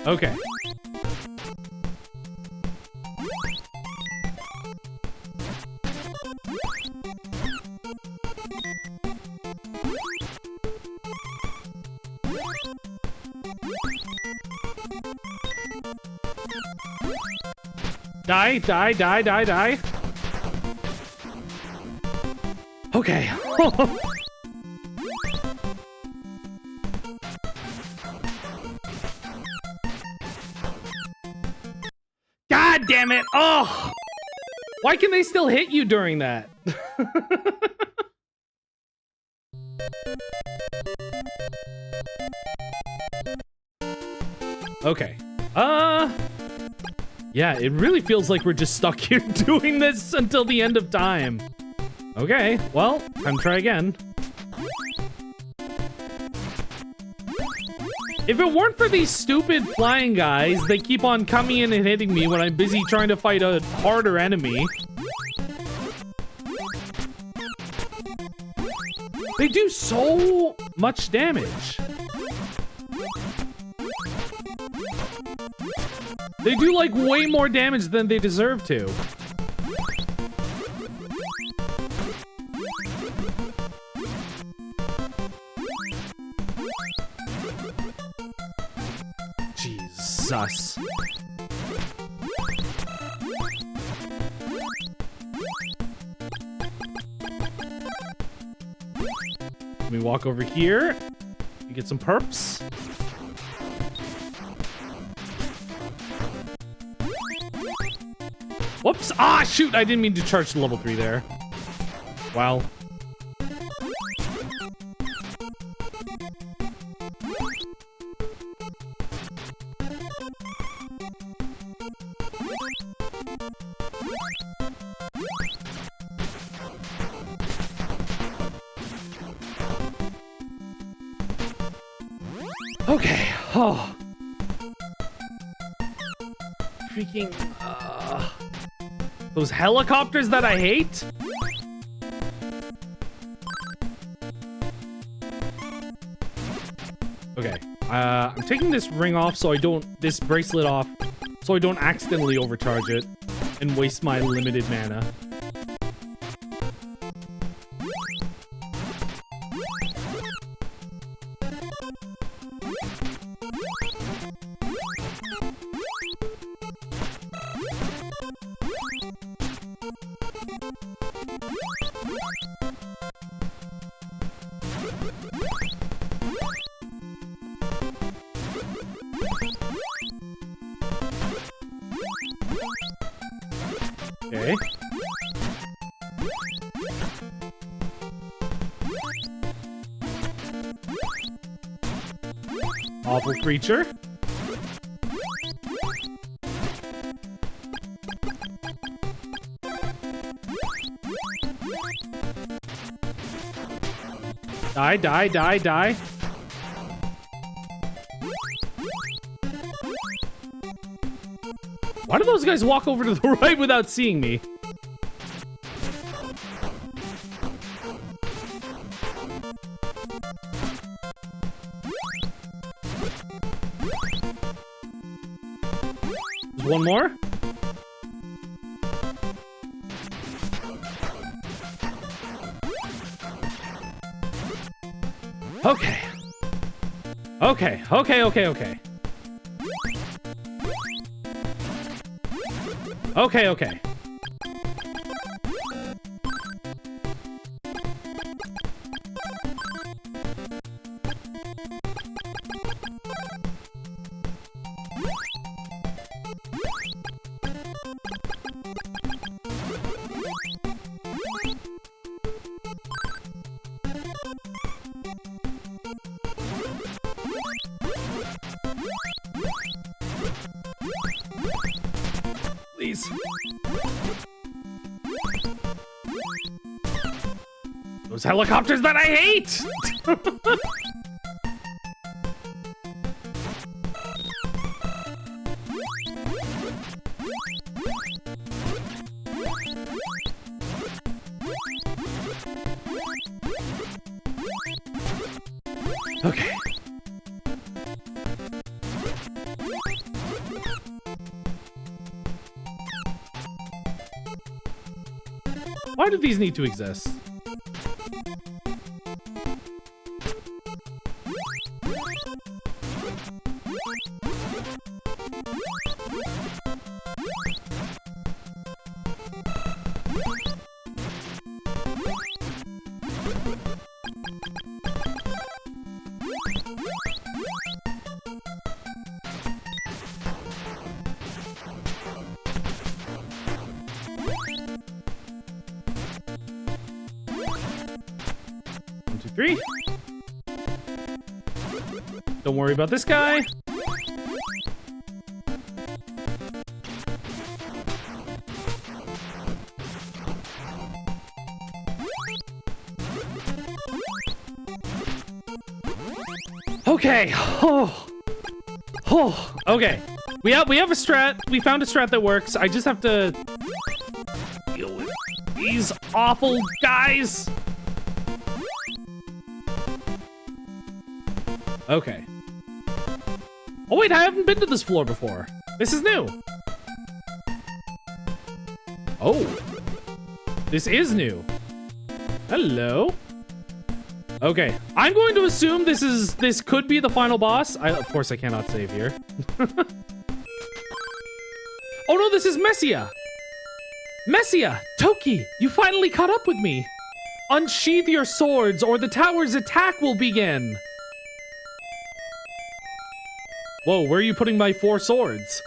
Okay. Die, die, die, die, die. Okay. God damn it! Oh! Why can they still hit you during that? Okay. Yeah, it really feels like we're just stuck here doing this until the end of time. Okay, well, time to try again. If it weren't for these stupid flying guys, they keep on coming in and hitting me when I'm busy trying to fight a harder enemy. They do so much damage. They do like way more damage than they deserve to. Jesus. Let me walk over here. Get some perps. Whoops! Ah, shoot! I didn't mean to charge to level 3 there. Wow. Okay. Oh. Freaking. Those helicopters that I hate? Okay. I'm taking this ring off so I don't. This bracelet off so I don't accidentally overcharge it and waste my limited mana. Okay. Awful creature. Die, die, die, die. Why do those guys walk over to the right without seeing me? There's one more. Okay. Okay, okay, okay, okay. Okay, okay. Please. Those helicopters that I hate! Okay. Why do these need to exist? 2, 3. Don't worry about this guy. Okay. Okay. We have a strat. We found a strat that works. I just have to deal with these awful guys. Okay. Oh wait, I haven't been to this floor before. This is new. Oh. This is new. Hello. Okay, I'm going to assume this could be the final boss. Of course I cannot save here. Oh no, this is Messia! Messia! Toki, you finally caught up with me! Unsheath your swords or the tower's attack will begin! Whoa, where are you putting my 4 swords?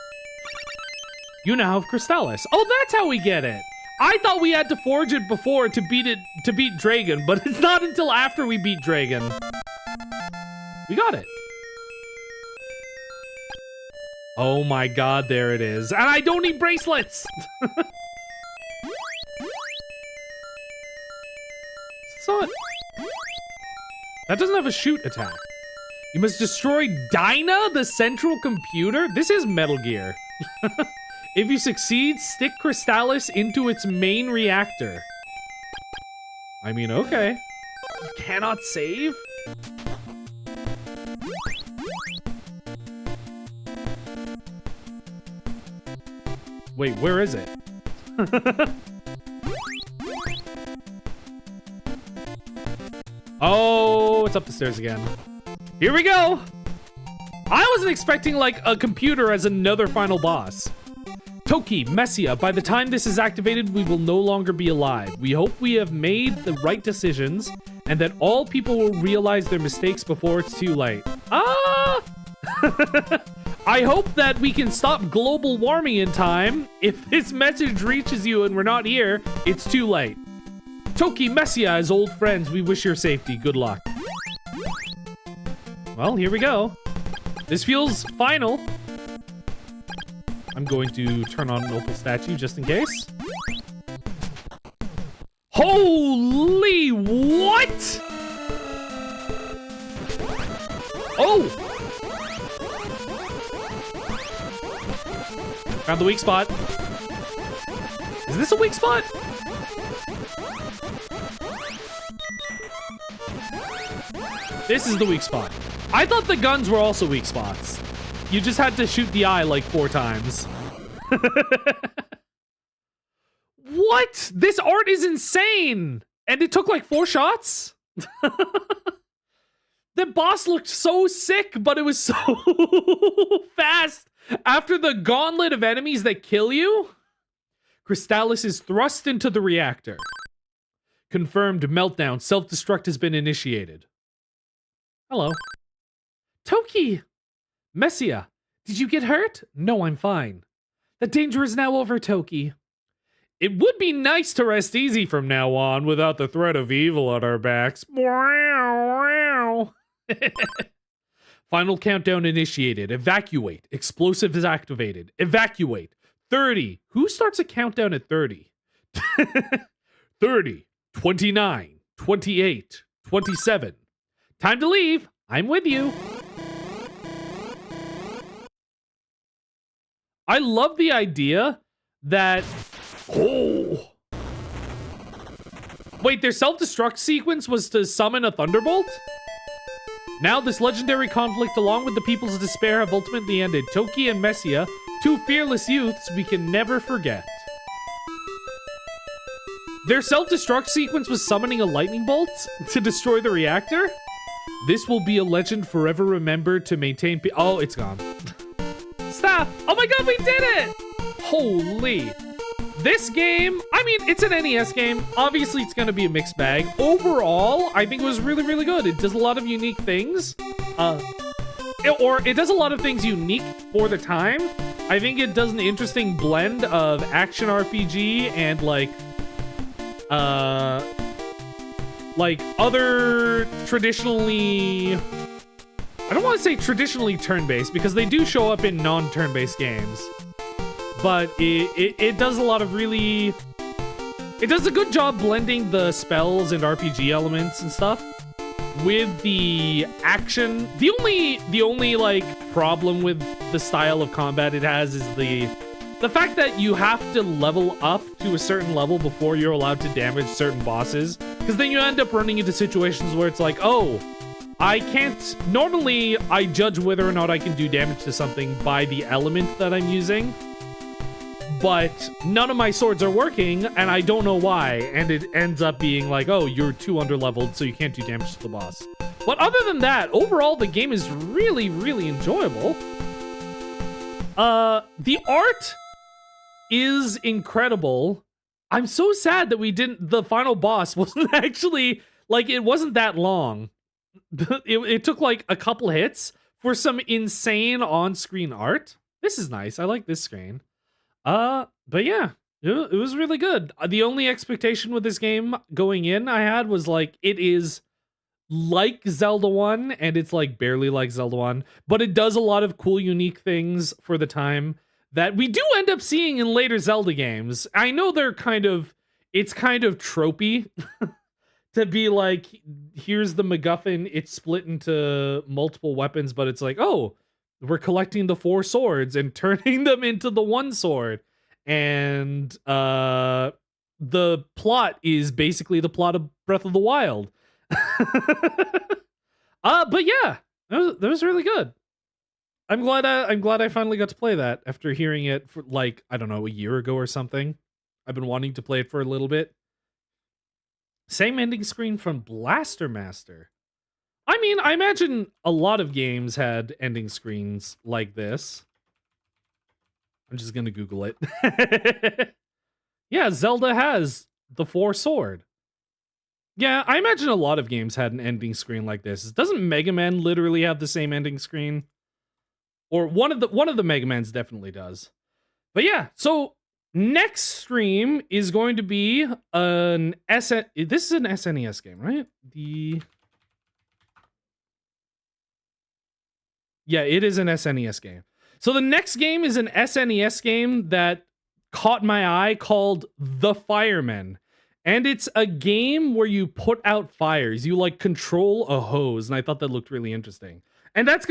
You now have Crystalis. Oh, that's how we get it! I thought we had to forge it before to beat Draygon, but it's not until after we beat Draygon. We got it. Oh my god, there it is. And I don't need bracelets! So that doesn't have a shoot attack. You must destroy Dyna, the central computer? This is Metal Gear. If you succeed, stick Crystalis into its main reactor. I mean, okay. You cannot save? Wait, where is it? Oh, it's up the stairs again. Here we go! I wasn't expecting, like, a computer as another final boss. Toki, Messia, by the time this is activated, we will no longer be alive. We hope we have made the right decisions and that all people will realize their mistakes before it's too late. Ah! I hope that we can stop global warming in time. If this message reaches you and we're not here, it's too late. Toki, Messia, as old friends, we wish your safety. Good luck. Well, here we go. This feels final. I'm going to turn on an opal statue just in case. Holy what? Oh! Found the weak spot. Is this a weak spot? This is the weak spot. I thought the guns were also weak spots. You just had to shoot the eye like 4 times. What? This art is insane! And it took like 4 shots? The boss looked so sick, but it was so fast. After the gauntlet of enemies that kill you, Crystalis is thrust into the reactor. Confirmed meltdown. Self-destruct has been initiated. Hello. Toki! Messia, did you get hurt? No, I'm fine. The danger is now over, Toki. It would be nice to rest easy from now on without the threat of evil at our backs. Final countdown initiated. Evacuate. Explosive is activated. Evacuate. 30. Who starts a countdown at 30? 30. 29. 28. 27. Time to leave. I'm with you. I love the idea that... Oh! Wait, their self-destruct sequence was to summon a thunderbolt? Now this legendary conflict along with the people's despair have ultimately ended. Toki and Messia, 2 fearless youths we can never forget. Their self-destruct sequence was summoning a lightning bolt to destroy the reactor? This will be a legend forever remembered to maintain oh, it's gone. Stop! Oh my god, we did it! Holy. This game, I mean, it's an NES game. Obviously, it's going to be a mixed bag. Overall, I think it was really, really good. It does a lot of unique things. It does a lot of things unique for the time. I think it does an interesting blend of action RPG and, like like other traditionally, I don't want to say traditionally turn-based because they do show up in non-turn-based games, but it does a lot of really, it does a good job blending the spells and RPG elements and stuff with the action. The only like problem with the style of combat it has is the fact that you have to level up to a certain level before you're allowed to damage certain bosses, because then you end up running into situations where it's like, oh, I can't, normally I judge whether or not I can do damage to something by the element that I'm using, but none of my swords are working and I don't know why, and it ends up being like, oh, you're too underleveled so you can't do damage to the boss. But other than that, overall the game is really, really enjoyable. The art is incredible. I'm so sad that the final boss wasn't actually, like, it wasn't that long. It took like a couple hits for some insane on-screen art. This is nice. I like this screen. But yeah, it was really good. The only expectation with this game going in I had was like, it is like Zelda 1 and it's like barely like Zelda 1, but it does a lot of cool, unique things for the time that we do end up seeing in later Zelda games. I know they're it's kind of tropey to be like, here's the MacGuffin, it's split into multiple weapons, but it's like, oh, we're collecting the 4 swords and turning them into the 1 sword. And the plot is basically the plot of Breath of the Wild. But yeah, that was really good. I'm glad I finally got to play that after hearing it for like, I don't know, a year ago or something. I've been wanting to play it for a little bit. Same ending screen from Blaster Master. I mean, I imagine a lot of games had ending screens like this. I'm just gonna Google it. Yeah, Zelda has the 4 sword. Yeah, I imagine a lot of games had an ending screen like this. Doesn't Mega Man literally have the same ending screen? Or one of the Mega Mans definitely does. But yeah, so next stream is going to be an this is an SNES game, right? Yeah, it is an SNES game. So the next game is an SNES game that caught my eye called The Firemen. And it's a game where you put out fires. You like control a hose, and I thought that looked really interesting. And that's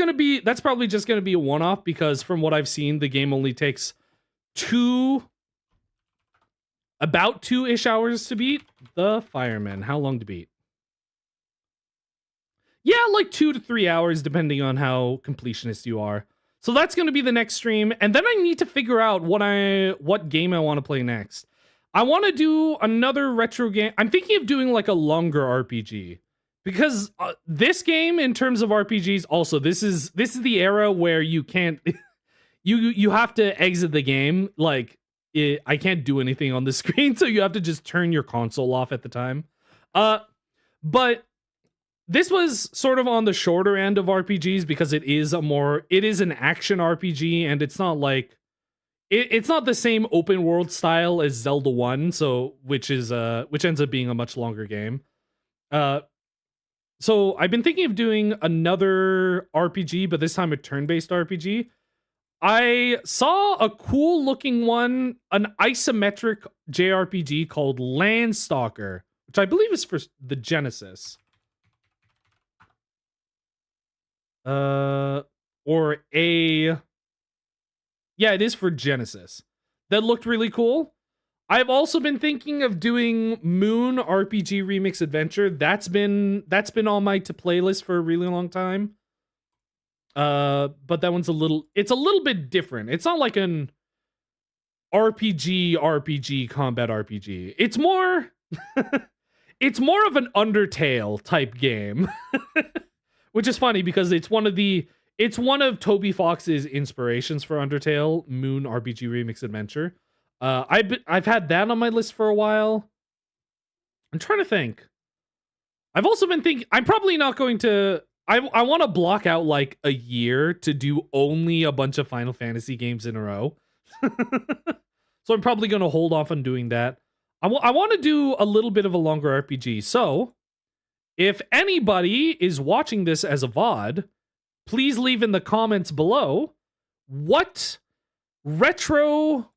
probably just gonna be a one-off because from what I've seen, the game only takes about 2-ish hours to beat. The Firemen, how long to beat? Yeah, like 2 to 3 hours, depending on how completionist you are. So that's gonna be the next stream, and then I need to figure out what game I want to play next. I want to do another retro game. I'm thinking of doing like a longer RPG. Because this game, in terms of RPGs, also this is the era where you can't, you have to exit the game. Like I can't do anything on the screen, so you have to just turn your console off at the time. But this was sort of on the shorter end of RPGs because it is an action RPG, and it's not like it's not the same open world style as Zelda 1, so which ends up being a much longer game. So I've been thinking of doing another RPG, but this time a turn-based RPG. I saw a cool looking one, an isometric JRPG called Landstalker, which I believe is for the Genesis. Yeah, it is for Genesis. That looked really cool. I've also been thinking of doing Moon RPG Remix Adventure. That's been on my playlist for a really long time. But that one's a little bit different. It's not like an RPG combat RPG. It's more it's more of an Undertale type game. Which is funny because it's one of Toby Fox's inspirations for Undertale, Moon RPG Remix Adventure. I've had that on my list for a while. I'm trying to think. I've also been thinking I'm probably not going to I want to block out like a year to do only a bunch of Final Fantasy games in a row. So I'm probably going to hold off on doing that. I want to do a little bit of a longer RPG. So If anybody is watching this as a VOD, please leave in the comments below what retro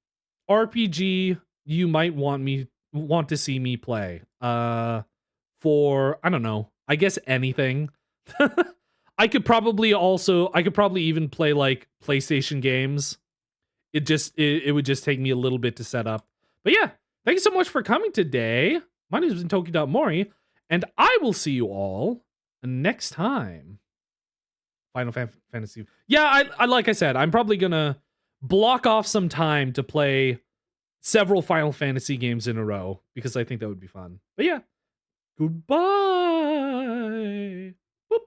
RPG you might want to see me play. For, I don't know, I guess anything. I could probably even play like PlayStation games. It would just take me a little bit to set up. But yeah, thank you so much for coming today. My name is Toki.Mori, and I will see you all next time. Final Fantasy. Yeah, I like I said, I'm probably gonna block off some time to play several Final Fantasy games in a row because I think that would be fun. But yeah, goodbye. Boop.